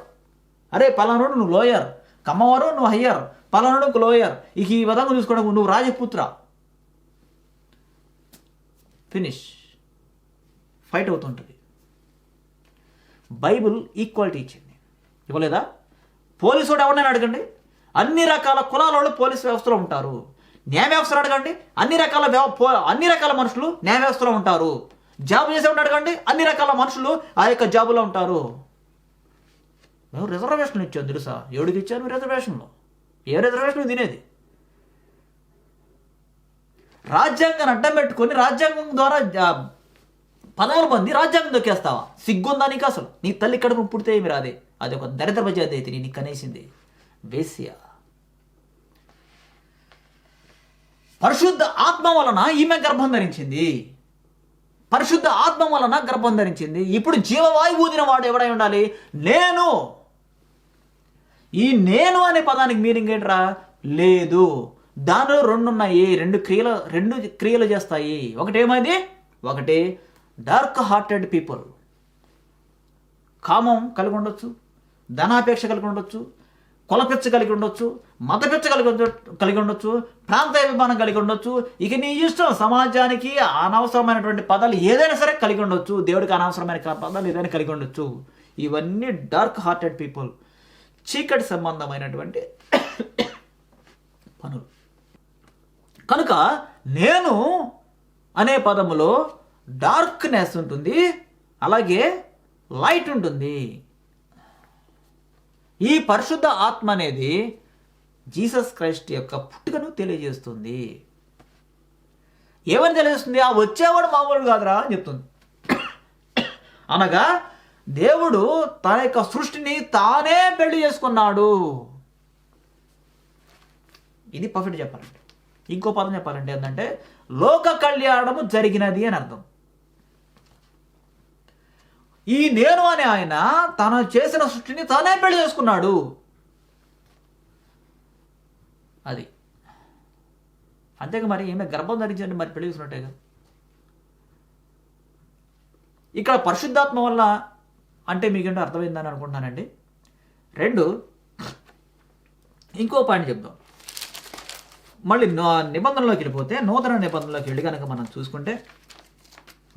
[SPEAKER 1] అరే పలానాడు నువ్వు లోయర్, కమ్మవారు నువ్వు హయ్యర్, పలానాడు నువ్వు లోయర్, ఇక ఈ విధంగా చూసుకోవడం నువ్వు రాజపుత్ర, ఫినిష్. ఫైట్ అవుతుంటుంది. బైబిల్ ఈక్వాలిటీ ఇచ్చింది, ఇవ్వలేదా? పోలీసు వాడు ఎవరినైనా అడగండి, అన్ని రకాల కులాల వాళ్ళు పోలీస్ వ్యవస్థలో ఉంటారు. న్యాయ వ్యవస్థలో అడగండి, అన్ని రకాల మనుషులు న్యాయ వ్యవస్థలో ఉంటారు. జాబ్ చేసేవాడిని అడగండి, అన్ని రకాల మనుషులు ఆ యొక్క జాబులో ఉంటారు. మేము రిజర్వేషన్లు ఇచ్చాను తెలుసా? ఎవడికి ఇచ్చాను రిజర్వేషన్లో? ఏ రిజర్వేషన్ తినేది? రాజ్యాంగాన్ని అడ్డం పెట్టుకొని రాజ్యాంగం ద్వారా పదవులు పొంది రాజ్యాంగం దొక్కేస్తావా? సిగ్గుందా నీకు? అసలు నీ తల్లి కడుపు పుడితే ఏమి రాదే, అది ఒక దరిద్ర జాతి అయితే నీకు కనేసింది. వేశ్య. పరిశుద్ధ ఆత్మ వలన ఈమె గర్భం ధరించింది. ఇప్పుడు జీవవాయువు ఊదిన వాడు ఎవడై ఉండాలి? నేను. ఈ నేను అనే పదానికి మీనింగ్ ఏంట్రా? లేదు. దానిలో రెండు ఉన్నాయి, రెండు క్రియలు చేస్తాయి. ఒకటి డార్క్ హార్టెడ్ పీపుల్. కామం కలిగి ఉండొచ్చు, ధనాపేక్ష కలిగి ఉండొచ్చు, కులపిచ్చ కలిగి ఉండొచ్చు, మతపిచ్చ కలిగి ఉండొచ్చు, ప్రాంతాభిమానం కలిగి ఉండొచ్చు. ఇక నీ ఇష్టం, సమాజానికి అనవసరమైనటువంటి పదాలు ఏదైనా సరే కలిగి ఉండొచ్చు, దేవుడికి అనవసరమైన పదాలు ఏదైనా కలిగి ఉండొచ్చు. ఇవన్నీ డార్క్ హార్టెడ్ పీపుల్, చీకటి సంబంధమైనటువంటి పనులు. కనుక నేను అనే పదములో డార్క్నెస్ ఉంటుంది, అలాగే లైట్ ఉంటుంది. ఈ పరిశుద్ధ ఆత్మ అనేది జీసస్ క్రైస్ట్ యొక్క పుట్టుకను తెలియజేస్తుంది. ఏమని తెలియజేస్తుంది? ఆ వచ్చేవాడు మామూలు కాదురా అని చెప్తుంది. అనగా దేవుడు తన యొక్క సృష్టిని తానే పెళ్లి చేసుకున్నాడు. ఇది పర్ఫెక్ట్ చెప్పాలంటే. ఇంకో పదం చెప్పాలంటే ఏంటంటే లోక కళ్యాణము జరిగినది అని అర్థం. ఈ నేను అనే ఆయన తను చేసిన సృష్టిని తానే పెళ్లి చేసుకున్నాడు. అది అంతేగా. మరి ఈమె గర్భం ధరించండి, మరి పెళ్లి చేసుకున్నట్టేగా. ఇక్కడ పరిశుద్ధాత్మ వల్ల అంటే మీకేంటో అర్థమైందని అనుకుంటున్నానండి. 2, ఇంకో పాయింట్ చెప్దాం. మళ్ళీ నిబంధనలోకి వెళ్ళిపోతే, నూతన నిబంధనలోకి వెళ్ళి కనుక మనం చూసుకుంటే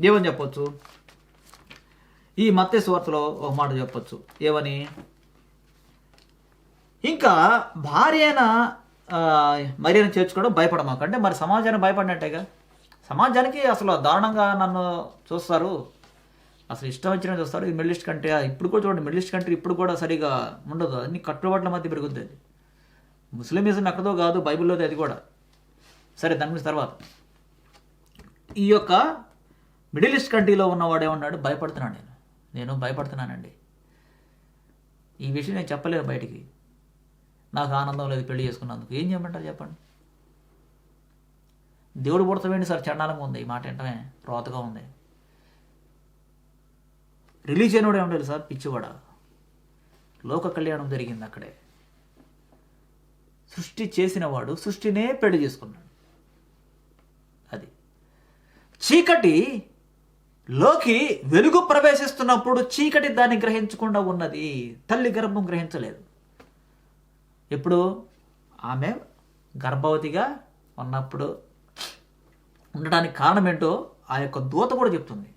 [SPEAKER 1] ఏమని చెప్పొచ్చు? ఈ మత్తయి సువార్తలో ఒక మాట చెప్పొచ్చు. ఏమని? ఇంకా భార్య అయిన మరియను చేర్చుకోవడం భయపడమాక. అంటే మరి సమాజానికి భయపడినట్టేగా. సమాజానికి అసలు దారుణంగా నన్ను చూస్తారు, అసలు ఇష్టం వచ్చినా చూస్తారు. ఈ మిడిల్ ఈస్ట్ కంట్రీ, ఇప్పుడు కూడా చూడండి, మిడిల్ ఈస్ట్ కంట్రీ ఇప్పుడు కూడా సరిగా ఉండదు, అన్ని కట్టుబాట్ల మధ్య పెరుగుద్ది. అది ముస్లిమిజం ఎక్కడో కాదు, బైబిల్లోది అది కూడా. సరే, దాని గురించి తర్వాత. ఈ యొక్క మిడిల్ ఈస్ట్ కంట్రీలో ఉన్నవాడు ఏమన్నాడు? భయపడుతున్నాడు. నేను భయపడుతున్నానండి. ఈ విషయం నేను చెప్పలేను బయటికి, నాకు ఆనందం లేదు పెళ్లి చేసుకున్నందుకు. ఏం చేయమంటారు చెప్పండి? దేవుడు పుడతామేంటి సార్? చండాలంగా ఉంది ఈ మాట, ఏంటమే రోతగా ఉంది. రిలీజియన్ కూడా ఏమంటారు సార్? పిచ్చివాడ. లోక కళ్యాణం జరిగింది అక్కడే. సృష్టి చేసినవాడు సృష్టినే పెళ్లి చేసుకున్నాడు. అది చీకటి లోకి వెలుగు ప్రవేశిస్తున్నప్పుడు చీకటి దాన్ని గ్రహించకుండా ఉన్నది. తల్లి గర్భం గ్రహించలేదు. ఎప్పుడు? ఆమె గర్భవతిగా ఉన్నప్పుడు. ఉండడానికి కారణం ఏంటో ఆ యొక్క దూత కూడా చెప్తుంది.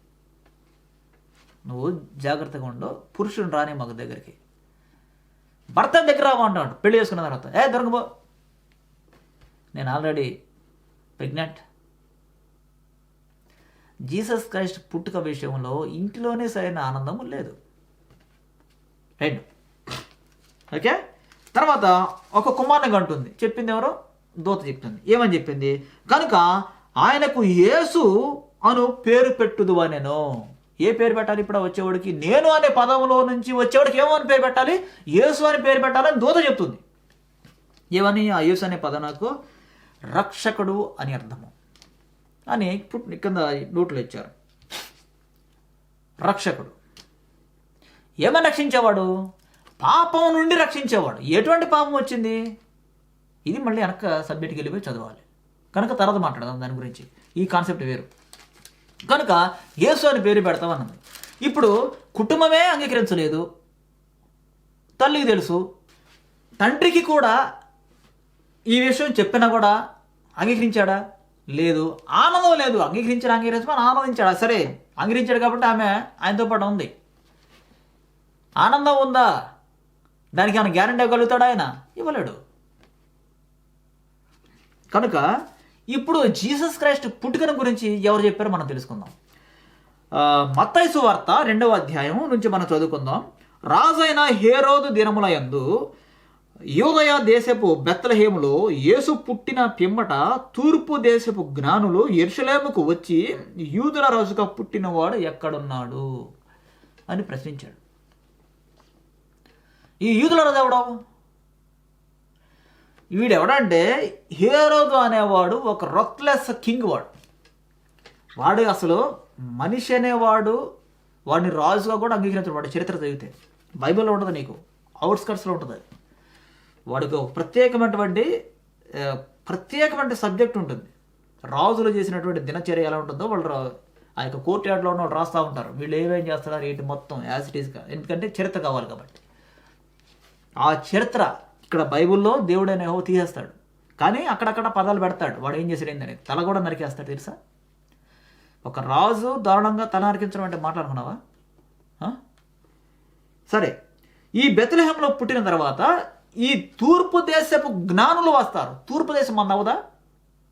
[SPEAKER 1] నువ్వు జాగ్రత్తగా ఉండవు, పురుషుని రాని మగ దగ్గరికి, భర్త దగ్గర రామంటాడు పెళ్లి చేసుకున్న తర్వాత. దొరకబో, నేను ఆల్రెడీ ప్రెగ్నెంట్. జీసస్ క్రైస్ట్ పుట్టుక విషయంలో ఇంటిలోనే సరైన ఆనందం లేదు. Right, okay. తర్వాత ఒక కుమారుని కంటుంది. చెప్పింది ఎవరో? దూత చెప్తుంది. ఏమని చెప్పింది? కనుక ఆయనకు యేసు అను పేరు పెట్టుదు అనెను. ఏ పేరు పెట్టాలి ఇప్పుడు వచ్చేవాడికి? నేను అనే పదంలో నుంచి వచ్చేవాడికి ఏమో అని పేరు పెట్టాలి? యేసు అని పేరు పెట్టాలని దూత చెప్తుంది. ఏమని? ఆ యేసు అనే పదం నాకు రక్షకుడు అని అర్థము అని కింద నోట్లు ఇచ్చారు. రక్షకుడు ఏమని రక్షించేవాడు? పాపం నుండి రక్షించేవాడు. ఎటువంటి పాపం వచ్చింది? ఇది మళ్ళీ వెనక సబ్జెక్ట్కి వెళ్ళిపోయి చదవాలి, కనుక తర్వాత మాట్లాడదాం దాని గురించి. ఈ కాన్సెప్ట్ వేరు. కనుక యేసు అని పేరు పెడతామన్నది. ఇప్పుడు కుటుంబమే అంగీకరించలేదు, తల్లికి తెలుసు, తండ్రికి కూడా ఈ విషయం చెప్పినా కూడా అంగీకరించాడా? లేదు. ఆనందం లేదు. అంగీకరించమని ఆనందించాడా? సరే, అంగీకరించాడు కాబట్టి ఆమె ఆయనతో పాటు ఉంది. ఆనందం ఉందా? దానికి ఆయన గ్యారెంటీ ఇవ్వగలుగుతాడా? ఆయన ఇవ్వలేడు. కనుక ఇప్పుడు జీసస్ క్రైస్ట్ పుట్టుకను గురించి ఎవరు చెప్పారో మనం తెలుసుకుందాం. మత్తయి సువార్త 2వ అధ్యాయం నుంచి మనం చదువుకుందాం. రాజైన హేరోదు దినముల యందు యూదయ దేశపు బెత్లెహేములో యేసు పుట్టిన పిమ్మట తూర్పు దేశపు జ్ఞానులు యెరూషలేముకు వచ్చి యూదుల రాజుగా పుట్టినవాడు ఎక్కడున్నాడు అని ప్రశ్నించాడు. ఈ యూదుల రాజు ఎవడో? వీడెవడంటే హేరోదు అనేవాడు ఒక రొత్లెస్ కింగ్. వాడు అసలు మనిషి అనేవాడు వాడిని రాజుగా కూడా అంగీకరించాడు. వాడు చరిత్ర చదివితే బైబిల్లో ఉంటుంది, నీకు అవుట్స్కట్స్లో ఉంటుంది. వాడికి ఒక ప్రత్యేకమైన సబ్జెక్ట్ ఉంటుంది. రాజులు చేసినటువంటి దినచర్య ఎలా ఉంటుందో వాళ్ళు ఆ యొక్క కోర్ట్ యార్డ్లో ఉన్న వాళ్ళు రాస్తూ ఉంటారు, వీళ్ళు ఏమేం చేస్తున్నారు ఏంటి మొత్తం యాజ్ ఇట్ ఈస్గా, ఎందుకంటే చరిత్ర కావాలి కాబట్టి. ఆ చరిత్ర ఇక్కడ బైబిల్లో దేవుడైన యెహోవా తీసేస్తాడు, కానీ అక్కడక్కడ పదాలు పెడతాడు. వాడు ఏం చేశాడు ఏంటని తల కూడా నరికేస్తాడు తెలుసా. ఒక రాజు దారుణంగా తల నరికించడం అంటే మాట్లాడుకున్నావా? సరే, ఈ బెత్లెహేంలో పుట్టిన తర్వాత ఈ తూర్పు దేశపు జ్ఞానులు వస్తారు. తూర్పు దేశం మంద అవుదా?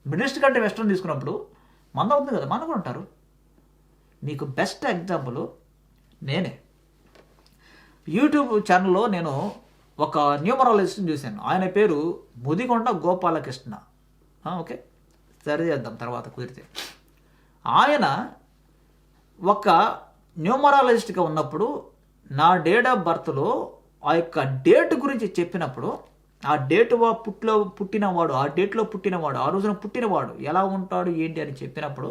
[SPEAKER 1] మిడిల్ ఈస్ట్ కంటే వెస్ట్రన్ తీసుకున్నప్పుడు మంద అవుతుంది కదా, మన కూడా ఉంటారు. మీకు బెస్ట్ ఎగ్జాంపుల్ నేనే. యూట్యూబ్ ఛానల్లో నేను ఒక న్యూమరాలజిస్ట్ని చూశాను. ఆయన పేరు ముదిగొండ గోపాలకృష్ణ. ఓకే, సరి చేద్దాం తర్వాత కుదిరితే. ఆయన ఒక న్యూమరాలజిస్ట్గా ఉన్నప్పుడు నా డేట్ ఆఫ్ బర్త్లో ఆ యొక్క డేట్ గురించి చెప్పినప్పుడు, ఆ డేట్ పుట్టినవాడు, ఆ డేట్లో పుట్టినవాడు, ఆ రోజున పుట్టినవాడు ఎలా ఉంటాడు ఏంటి అని చెప్పినప్పుడు,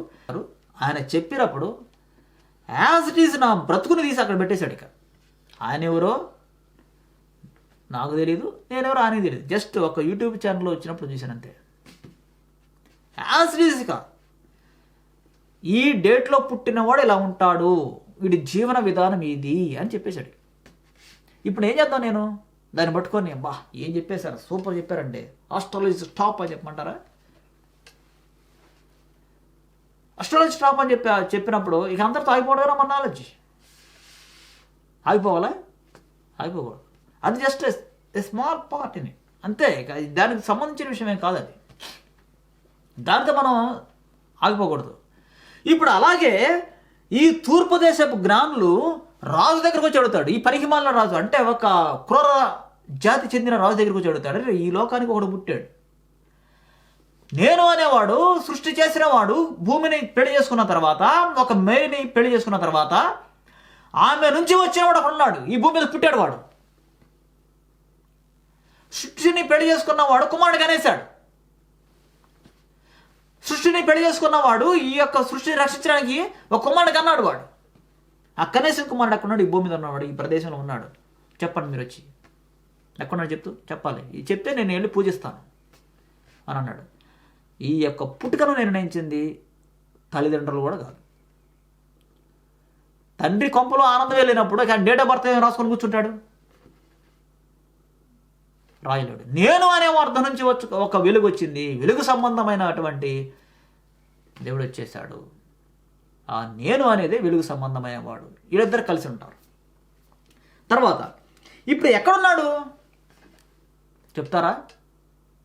[SPEAKER 1] ఆయన చెప్పినప్పుడు యాజ్ ఇట్ ఈజ్ నా బ్రతుకుని తీసి అక్కడ పెట్టేశాడు. ఇక ఆయన ఎవరో నాకు తెలీదు, నేనెవరో ఆయనకి తెలియదు. జస్ట్ ఒక యూట్యూబ్ ఛానల్లో వచ్చినప్పుడు చూశాను అంతే. యాజ్ ఇట్ ఈజ్ ఇక ఈ డేట్లో పుట్టినవాడు ఇలా ఉంటాడు, వీడి జీవన విధానం ఇది అని చెప్పేశాడు. ఇప్పుడు ఏం చేద్దాం నేను దాన్ని పట్టుకొని, బా ఏం చెప్పేశారు, సూపర్ చెప్పారంటే ఆస్ట్రాలజీ టాప్ అని చెప్పమంటారా? ఆస్ట్రాలజీ టాప్ అని చెప్పినప్పుడు ఇక అందరితో ఆగిపోవడం మన నాలెడ్జ్. ఆగిపోవాలా? ఆగిపోకూడదు. అది just a small part in it అంతే. దానికి సంబంధించిన విషయం ఏం కాదు అది, దాంతో మనం ఆగిపోకూడదు. ఇప్పుడు అలాగే ఈ తూర్పు దేశపు జ్ఞానులు రాజు దగ్గరకు వచ్చి అడుగుతాడు. ఈ పరిహిమాల రాజు అంటే ఒక క్రూర జాతి చెందిన రాజు దగ్గరకు వచ్చి అడుగుతాడు, ఈ లోకానికి ఒకడు పుట్టాడు, నేను అనేవాడు సృష్టి చేసిన వాడు భూమిని పెళ్లి చేసుకున్న తర్వాత, ఒక మేరీని పెళ్లి చేసుకున్న తర్వాత ఆమె నుంచి వచ్చినవాడు అక్కడ ఉన్నాడు, ఈ భూమి మీద పుట్టాడు వాడు. సృష్టిని పెళ్లి చేసుకున్నవాడు కుమారుడు కనేశాడు. సృష్టిని పెళ్లి చేసుకున్నవాడు ఈ యొక్క సృష్టిని రక్షించడానికి ఒక కుమారుడు కన్నాడు. వాడు ఆ కనేసిన కుమారుడు ఎక్కడున్నాడు? ఈ భూమి మీద ఉన్నవాడు, ఈ ప్రదేశంలో ఉన్నాడు. చెప్పండి మీరు వచ్చి, ఎక్కడున్నాడు చెప్పాలి. ఇది చెప్తే నేను వెళ్ళి పూజిస్తాను అని అన్నాడు. ఈ యొక్క పుట్టుకను నిర్ణయించింది తల్లిదండ్రులు కూడా కాదు. తండ్రి కొంపలో ఆనందం వెళ్ళినప్పుడు డేట్ ఆఫ్ బర్త్ రాసుకొని కూర్చుంటాడు, రాయలేడు. నేను అనే అర్థం నుంచి ఒక వెలుగు వచ్చింది, వెలుగు సంబంధమైనటువంటి దేవుడు వచ్చేసాడు. ఆ నేను అనేది వెలుగు సంబంధమైన వాడు, వీళ్ళిద్దరు కలిసి ఉంటారు. తర్వాత ఇప్పుడు ఎక్కడున్నాడు చెప్తారా?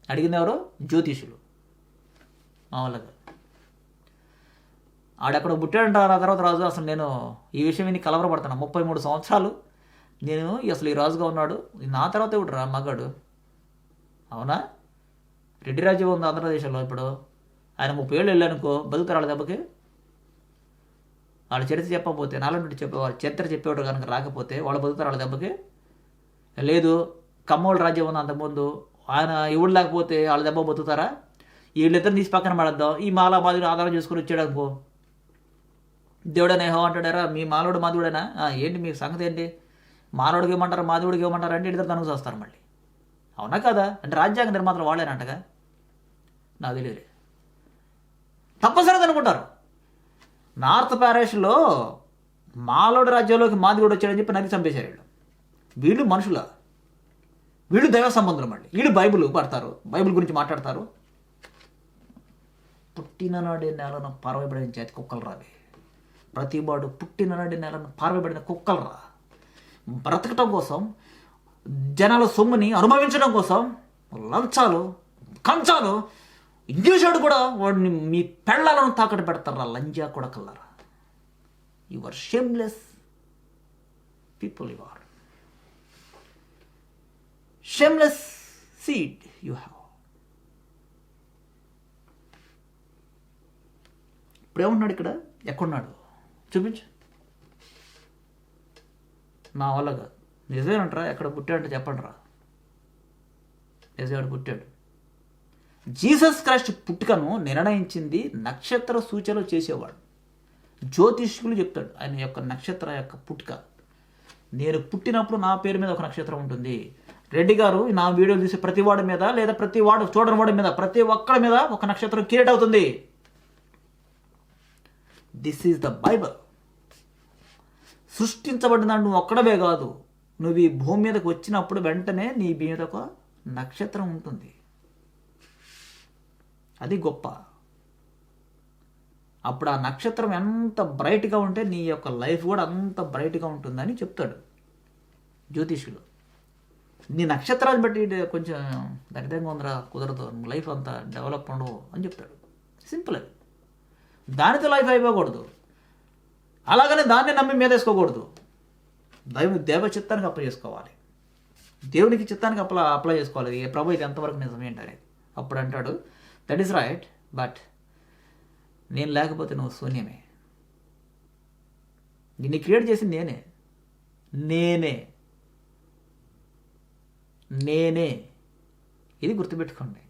[SPEAKER 1] అడిగింది ఎవరు? జ్యోతిషులు. మామూలుగా ఆడెక్కడ పుట్టాడంటారు. ఆ తర్వాత రాజు అసలు నేను ఈ విషయం విని కలవరపడుతున్నాను. 33 సంవత్సరాలు నేను అసలు ఈ రాజుగా ఉన్నాడు, నా తర్వాత ఇప్పుడు రా మగాడు. అవునా? రెడ్డి రాజ్యం ఉంది ఆంధ్రప్రదేశ్లో. ఇప్పుడు ఆయన 30 ఏళ్ళు వెళ్ళానుకో బతుకుతారు వాళ్ళ దెబ్బకి. వాళ్ళ చరిత్ర చెప్పకపోతే, నాలుగు చెప్పేవాళ్ళు చరిత్ర చెప్పేవాడు కనుక రాకపోతే వాళ్ళు బతుకుతారు వాళ్ళ దెబ్బకి. లేదు కమ్మోళ్ళ రాజ్యం ఉంది అంతకుముందు, ఆయన ఇవుడు లేకపోతే వాళ్ళ దెబ్బ బతుకుతారా? వీళ్ళిద్దరిని తీసి పక్కన పడద్దాం. ఈ మాలా మాదిరి ఆధారం చేసుకుని వచ్చాడు అనుకో, దేవుడనే హో అంటాడారా? మీ మాలోడు మాధవుడేనా? ఏంటి మీ సంగతి ఏంటి? మానవుడికి ఇవ్వమంటారు, మాధవుడికి ఇవ్వమంటారు అంటే ఇద్దరు తనుగు వస్తారు మళ్ళీ. అవునా కదా? అంటే రాజ్యాంగ నిర్మాతలు వాళ్ళేనంటగా, నాకు తెలియదు. తప్పనిసరిగా అనుకుంటారు. నార్త్ ప్యారిస్లో మాలోడి రాజ్యంలోకి మాదిగోడు వచ్చాడని చెప్పి నరికి చంపేశారు వీళ్ళు. వీళ్ళు మనుషుల, వీళ్ళు దైవ సంబంధులు. మళ్ళీ వీళ్ళు బైబిల్ పడతారు, బైబిల్ గురించి మాట్లాడతారు. పుట్టిననాడే నేలను పారవేయబడిన జాతి కుక్కలు రావి. ప్రతివాడు పుట్టిననాడే నేలను పారవేయబడిన కుక్కలు రా. బ్రతకటం కోసం, జనాల సొమ్ముని అనుభవించడం కోసం లంచాలు, కంచాలు, ఇంగ్లీషుడు కూడా వాడిని మీ పెళ్ళాలను తాకట్టు పెడతారా లంజా కొడకల్లారా. You are shameless people. You are shameless seed you have. ఇప్పుడు ఏమన్నాడు ఇక్కడ? ఎక్కడున్నాడు చూపించు. నా వల్ల కాదు. నిజమేనంటారా? ఎక్కడ పుట్టాడంటే చెప్పండి రా. నిజవాడు పుట్టాడు. జీసస్ క్రైస్ట్ పుట్టుకను నిర్ణయించింది నక్షత్ర సూచనలు చేసేవాడు. జ్యోతిష్కులు చెప్తాడు ఆయన యొక్క నక్షత్ర యొక్క పుట్టుక. నేను పుట్టినప్పుడు నా పేరు మీద ఒక నక్షత్రం ఉంటుంది. రెడ్డి గారు నా వీడియోలు చూసే ప్రతి వాడి మీద, లేదా ప్రతి వాడు చూడని వాడి మీద, ప్రతి ఒక్కడి మీద ఒక నక్షత్రం క్రియేట్ అవుతుంది. This is the Bible. సృష్టించబడిన నువ్వు ఒక్కడవే కాదు, నువ్వు ఈ భూమి మీదకి వచ్చినప్పుడు వెంటనే నీ మీద ఒక నక్షత్రం ఉంటుంది. అది గొప్ప. అప్పుడు ఆ నక్షత్రం ఎంత బ్రైట్గా ఉంటే నీ యొక్క లైఫ్ కూడా అంత బ్రైట్గా ఉంటుందని చెప్తాడు జ్యోతిష్యులు. నీ నక్షత్రాన్ని బట్టి కొంచెం దగ్గరగా ఉందరా, కుదరదు, లైఫ్ అంతా డెవలప్ ఉండవు అని చెప్తాడు. సింపుల్. అది దానితో లైఫ్ అయిపోకూడదు, అలాగనే దాన్ని నమ్మి మీద వేసుకోకూడదు. దేవ చిత్తానికి అప్లై చేసుకోవాలి, దేవునికి చిత్తానికి అప్లై చేసుకోవాలి. ఏ ప్రభు ఇది ఎంతవరకు నిజమే ఏంటనేది. అప్పుడు అంటాడు, దట్ ఈస్ రైట్, బట్ నేను లేకపోతే నువ్వు శూన్యమే. నిన్ను క్రియేట్ చేసింది నేనే నేనే నేనే ఇది గుర్తుపెట్టుకోండి.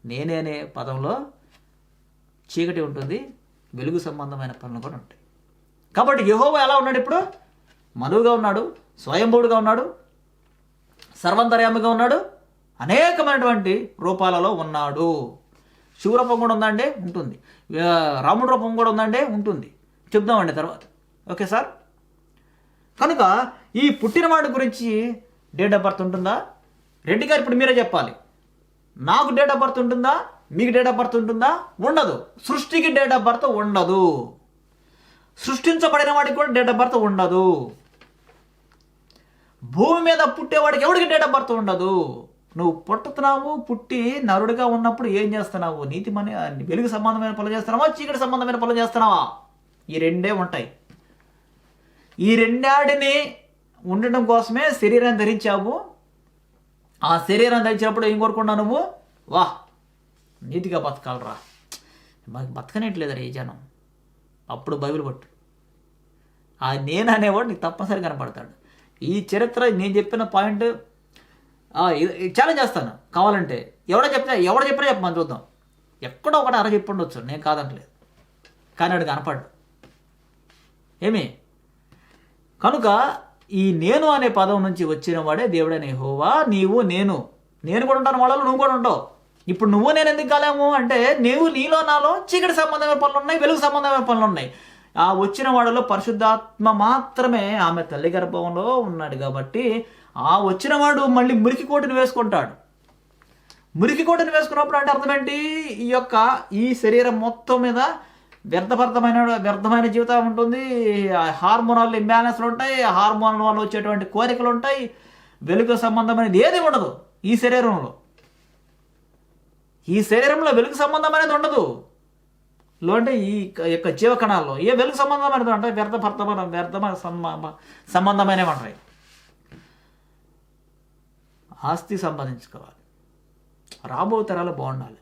[SPEAKER 1] నేనే అనే పదంలో చీకటి ఉంటుంది, వెలుగు సంబంధమైన పనులు కూడా ఉంటాయి. కాబట్టి యెహోవా ఎలా ఉన్నాడు? ఇప్పుడు మనువుగా ఉన్నాడు, స్వయంభూడుగా ఉన్నాడు, సర్వంతర్యామిగా ఉన్నాడు, అనేకమైనటువంటి రూపాలలో ఉన్నాడు. శివరూపం కూడా ఉందండి, ఉంటుంది. రాముడి రూపం కూడా ఉందండి, ఉంటుంది. చెప్దామండి తర్వాత. Okay sir. కనుక ఈ పుట్టినవాడి గురించి డేట్ ఆఫ్ బర్త్ ఉంటుందా? రెడ్డి గారు ఇప్పుడు మీరే చెప్పాలి. నాకు డేట్ ఆఫ్ బర్త్ ఉంటుందా? మీకు డేట్ ఆఫ్ బర్త్ ఉంటుందా? ఉండదు. సృష్టికి డేట్ ఆఫ్ బర్త్ ఉండదు. సృష్టించబడిన వాడికి కూడా డేట్ ఆఫ్ బర్త్ ఉండదు. భూమి మీద పుట్టేవాడికి ఎవడికి డేట్ ఆఫ్ బర్త్ ఉండదు. నువ్వు పుట్టుతున్నావు, పుట్టి నరుడిగా ఉన్నప్పుడు ఏం చేస్తున్నావు? నీతిమని వెలుగు సంబంధమైన పనులు చేస్తున్నావా, చీకటి సంబంధమైన పనులు చేస్తున్నావా? ఈ రెండే ఉంటాయి. ఈ రెండాడిని ఉండడం కోసమే శరీరాన్ని ధరించావు. ఆ శరీరాన్ని ధరించినప్పుడు ఏం కోరుకున్నావు నువ్వు? వాహ్, నీతిగా బతకాలరా, మాకు బతకనేట్లేదురా ఈ జనం. అప్పుడు బైబిల్ పట్టు. ఆ నేను అనేవాడు నీకు తప్పనిసరి కనపడతాడు. ఈ చరిత్ర నేను చెప్పిన పాయింట్ ఛాలెంజ్ చేస్తాను కావాలంటే. ఎవడో చెప్పినా చెప్పమని చూద్దాం. ఎక్కడో ఒకటి అర చెప్పి ఉండొచ్చు, నేను కాదంటలేదు, కానీ వాడు కనపడ్డు. ఏమి కనుక ఈ నేను అనే పదం నుంచి వచ్చిన వాడే దేవుడనే యెహోవా. నీవు నేను కూడా ఉంటాను, వాళ్ళలో నువ్వు కూడా ఉంటావు. ఇప్పుడు నువ్వు నేను ఎందుకు కాలేము అంటే, నీలో నాలో చీకటి సంబంధమైన పనులు ఉన్నాయి, వెలుగు సంబంధమైన పనులు ఉన్నాయి. ఆ వచ్చిన వాడిలో పరిశుద్ధాత్మ మాత్రమే ఆమె తల్లి గర్భంలో ఉన్నాడు. కాబట్టి ఆ వచ్చిన వాడు మళ్ళీ మురికి కోటిని వేసుకుంటాడు. మురికి కోటిని వేసుకున్నప్పుడు అంటే అర్థం ఏంటి? ఈ శరీరం మొత్తం మీద వ్యర్థమైన జీవితం ఉంటుంది. హార్మోనల్ ఇంబ్యాలెన్స్లు ఉంటాయి, హార్మోనల్ వల్ల వచ్చేటువంటి కోరికలు ఉంటాయి. వెలుగు సంబంధమైనది ఏది ఉండదు ఈ శరీరంలో. ఈ శరీరంలో వెలుగు సంబంధమైనది ఉండదు. అంటే ఈ యొక్క జీవకణాల్లో ఏ వెలుగు సంబంధమైనది అంటే వ్యర్థమైన సంబంధమైనవి ఉంటాయి. ఆస్తి సంపాదించుకోవాలి, రాబో తరాలు బాగుండాలి.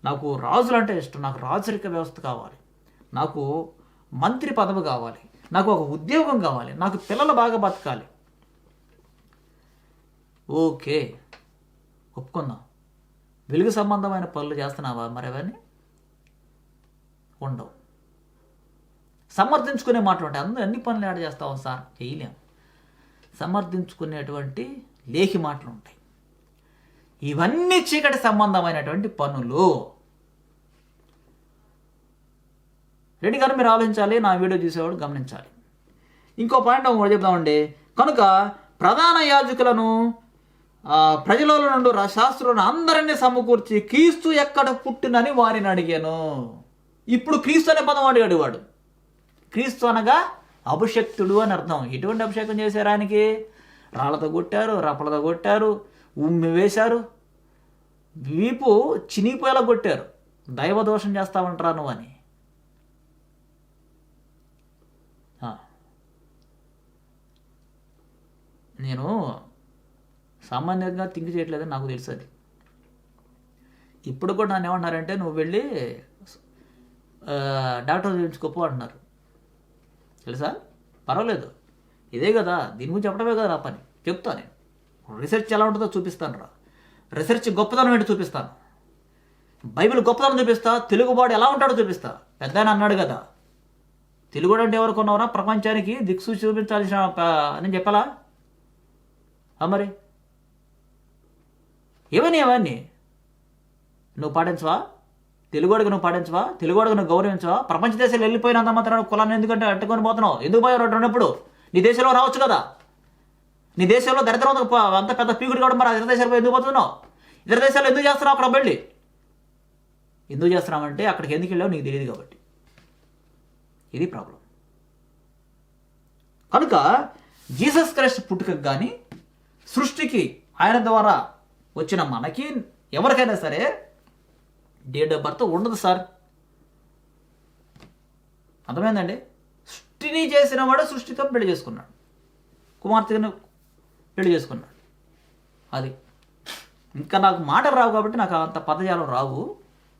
[SPEAKER 1] నాకు రాజులు అంటే ఇష్టం, నాకు రాజరిక వ్యవస్థ కావాలి, నాకు మంత్రి పదవి కావాలి, నాకు ఒక ఉద్యోగం కావాలి, నాకు పిల్లలు బాగా బతకాలి. ఓకే, ఒప్పుకుందాం. వెలుగు సంబంధమైన పనులు చేస్తున్నావా? మరి అవన్నీ ఉండవు. సమర్థించుకునే మాటలు ఉంటాయి. అన్ని పనులు యాడ్ చేస్తావు సార్, చేయలేము. సమర్థించుకునేటువంటి లేఖి మాటలు ఉంటాయి. ఇవన్నీ చీకటి సంబంధమైనటువంటి పనులు. రెడ్డి గారు మీరు ఆలోచించాలి, నా వీడియో చూసేవాడు గమనించాలి. ఇంకో పాయింట్ ఒకటి చెప్దామండి. కనుక ప్రధాన యాజకులను ప్రజల నుండి శాస్త్రులను అందరినీ సమకూర్చి క్రీస్తు ఎక్కడ పుట్టినని వారిని అడిగాను. ఇప్పుడు క్రీస్తు అనే పదం అడిగాడు వాడు. క్రీస్తు అనగా అభిషక్తుడు అని అర్థం. ఎటువంటి అభిషేకం చేశారు? ఆయనకి రాళ్ళతో కొట్టారు, రప్పలతో కొట్టారు, ఉమ్మి వేశారు, వీపు చినిపోయేలా కొట్టారు. దైవదోషం చేస్తామంటారా నువ్వు అని. నేను సామాన్యంగా థింక్ చేయట్లేదని నాకు తెలుసు. అది ఇప్పుడు కూడా నన్ను ఏమన్నారంటే, నువ్వు వెళ్ళి డాక్టర్ చూపించుకోపో అంటున్నారు. తెలుసా? పర్వాలేదు, ఇదే కదా, దీని గురించి చెప్పడమే కదా నా పని. చెప్తా నేను. రీసెర్చ్ ఎలా ఉంటుందో చూపిస్తాను రా. రీసెర్చ్ గొప్పతనం ఏంటి చూపిస్తాను. బైబిల్ గొప్పతనం చూపిస్తా. తెలుగువాడు ఎలా ఉంటాడో చూపిస్తా. పెద్ద ఆయన అన్నాడు కదా, తెలుగుడు అంటే ఎవరు కొన్నావురా, ప్రపంచానికి దిక్సు చూపించాల్సిన అని చెప్పాలా? మరి అవన్నీ నువ్వు పాటించవా? తెలుగుడికి నువ్వు పాటించవా? తెలుగుడికి నువ్వు గౌరవించవా? ప్రపంచ దేశాలు వెళ్ళిపోయినంత మాత్రం కులాన్ని ఎందుకంటే అట్టుకొని పోతున్నావు? ఎందుకు పోయావు ఉన్నప్పుడు? నీ దేశంలో రావచ్చు కదా. నీ దేశంలో దరిద్రం అంత పెద్ద పీకుడు కావడం, మరి ఇతర దేశాలకు ఎందుకు పోతున్నావు? ఇతర దేశాలు ఎందుకు చేస్తున్నావు? అక్కడ వెళ్ళి ఎందుకు చేస్తున్నామంటే అక్కడికి ఎందుకు వెళ్ళావు నీకు తెలియదు కాబట్టి. ఇది ప్రాబ్లం. కనుక జీసస్ క్రైస్ట్ పుట్టుకకు కానీ సృష్టికి ఆయన ద్వారా వచ్చిన మనకి ఎవరికైనా సరే డేట్ ఆఫ్ బర్త్ ఉండదు సార్. అర్థమైందండి? సృష్టిని చేసిన వాడు సృష్టితో పెళ్లి చేసుకున్నాడు, కుమార్తెను పెళ్లి చేసుకున్నాడు. అది ఇంకా నాకు మాటలు రావు కాబట్టి నాకు అంత పదజాలం రావు.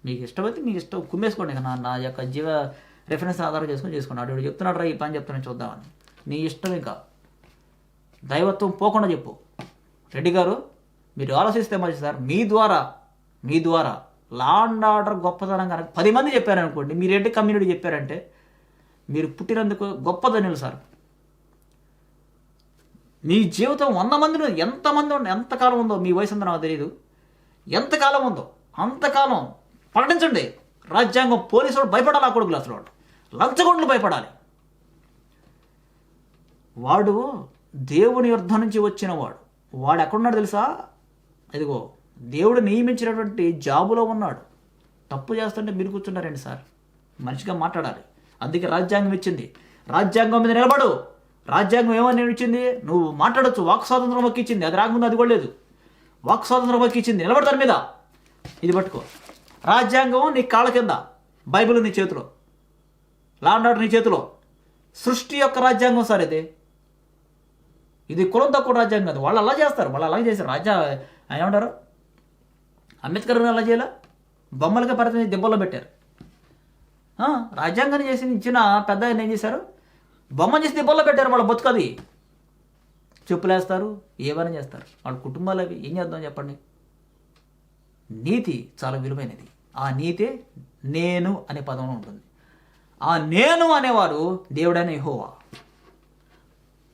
[SPEAKER 1] మీకు ఇష్టమైతే మీకు ఇష్టం కుమ్మేసుకోండి. ఇక నా యొక్క జీవ రెఫరెన్స్ ఆధారం చేసుకున్నాడు. వాడు చెప్తున్నాడు రా ఈ పని చెప్తానని చూద్దామని. నీ ఇష్టం. ఇంకా దైవత్వం పోకుండా చెప్పు. రెడ్డి గారు మీరు ఆలోచిస్తే మంచి సార్. మీ ద్వారా లా అండ్ ఆర్డర్ గొప్పతనం కనుక 10 మంది చెప్పారనుకోండి, మీ రెడ్డి కమ్యూనిటీ చెప్పారంటే మీరు పుట్టినందుకు గొప్పదనులు సార్. మీ జీవితం 100 మందిలో ఎంతకాలం ఉందో మీ వయసు ఉందో నాకు తెలియదు. ఎంతకాలం ఉందో అంతకాలం ప్రకటించండి. రాజ్యాంగం పోలీసులు భయపడాలి. ఆ కొడుకులు అసలు వాడు లంచగొండలు భయపడాలి. వాడు దేవుని యుద్ధం నుంచి వచ్చిన వాడు ఎక్కడున్నాడు తెలుసా? ఇదిగో దేవుడు నియమించినటువంటి జాబులో ఉన్నాడు. తప్పు చేస్తుంటే మీరు కూర్చున్నారండి సార్. మనిషిగా మాట్లాడాలి. అందుకే రాజ్యాంగం ఇచ్చింది. రాజ్యాంగం మీద నిలబడు. రాజ్యాంగం ఏమని ఇచ్చింది? నువ్వు మాట్లాడచ్చు. వాక్ స్వాతంత్రం హక్కు ఇచ్చింది. అది రాకముందు అది కూడా లేదు. వాక్ స్వాతంత్రం హక్కు ఇచ్చింది. నిలబడతాను మీద. ఇది పట్టుకో. రాజ్యాంగం నీ కాళ్ళ కింద, బైబిల్ నీ చేతిలో, లా అండ్ ఆర్డర్ నీ చేతిలో. సృష్టి యొక్క రాజ్యాంగం సార్ ఇది కులం తక్కువ రాజ్యాంగం కాదు. వాళ్ళు అలా చేస్తారు. వాళ్ళు అలాగే చేశారు. ఏమంటారు, అంబేద్కర్ అలా చేయాల, బొమ్మలకే పరిమితి దెబ్బల్లో పెట్టారు. రాజ్యాంగాన్ని ఇచ్చిన పెద్ద ఆయన ఏం చేశారు? బొమ్మను చేసి దెబ్బల్లో పెట్టారు. వాళ్ళ బతుకది చెప్పులేస్తారు, ఏమైనా చేస్తారు. వాళ్ళ కుటుంబాలు అవి ఏం చేద్దాం చెప్పండి. నీతి చాలా విలువైనది. ఆ నీతి నేను అనే పదంలో ఉంటుంది. ఆ నేను అనేవారు దేవుడైన యెహోవా.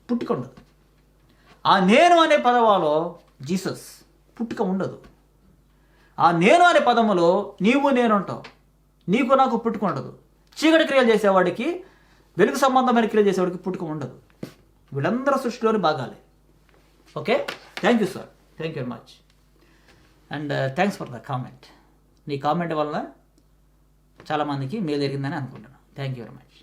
[SPEAKER 1] పుట్టుక ఉండదు. ఆ నేను అనే పదవాలో జీసస్. పుట్టుక ఉండదు. ఆ నేను అనే పదములో నీవు నేను ఉంటావు. నీకు నాకు పుట్టుక ఉండదు. చీకటి క్రియలు చేసేవాడికి, వెలుగు సంబంధమైన క్రియలు చేసేవాడికి పుట్టుక ఉండదు. వీళ్ళందరూ సృష్టిలోని భాగాలే. Okay, thank you sir. Thank you very much. And thanks for the comment. నీ కామెంట్ వల్ల చాలామందికి మేలు జరిగిందని అనుకుంటున్నాను. Thank you very much.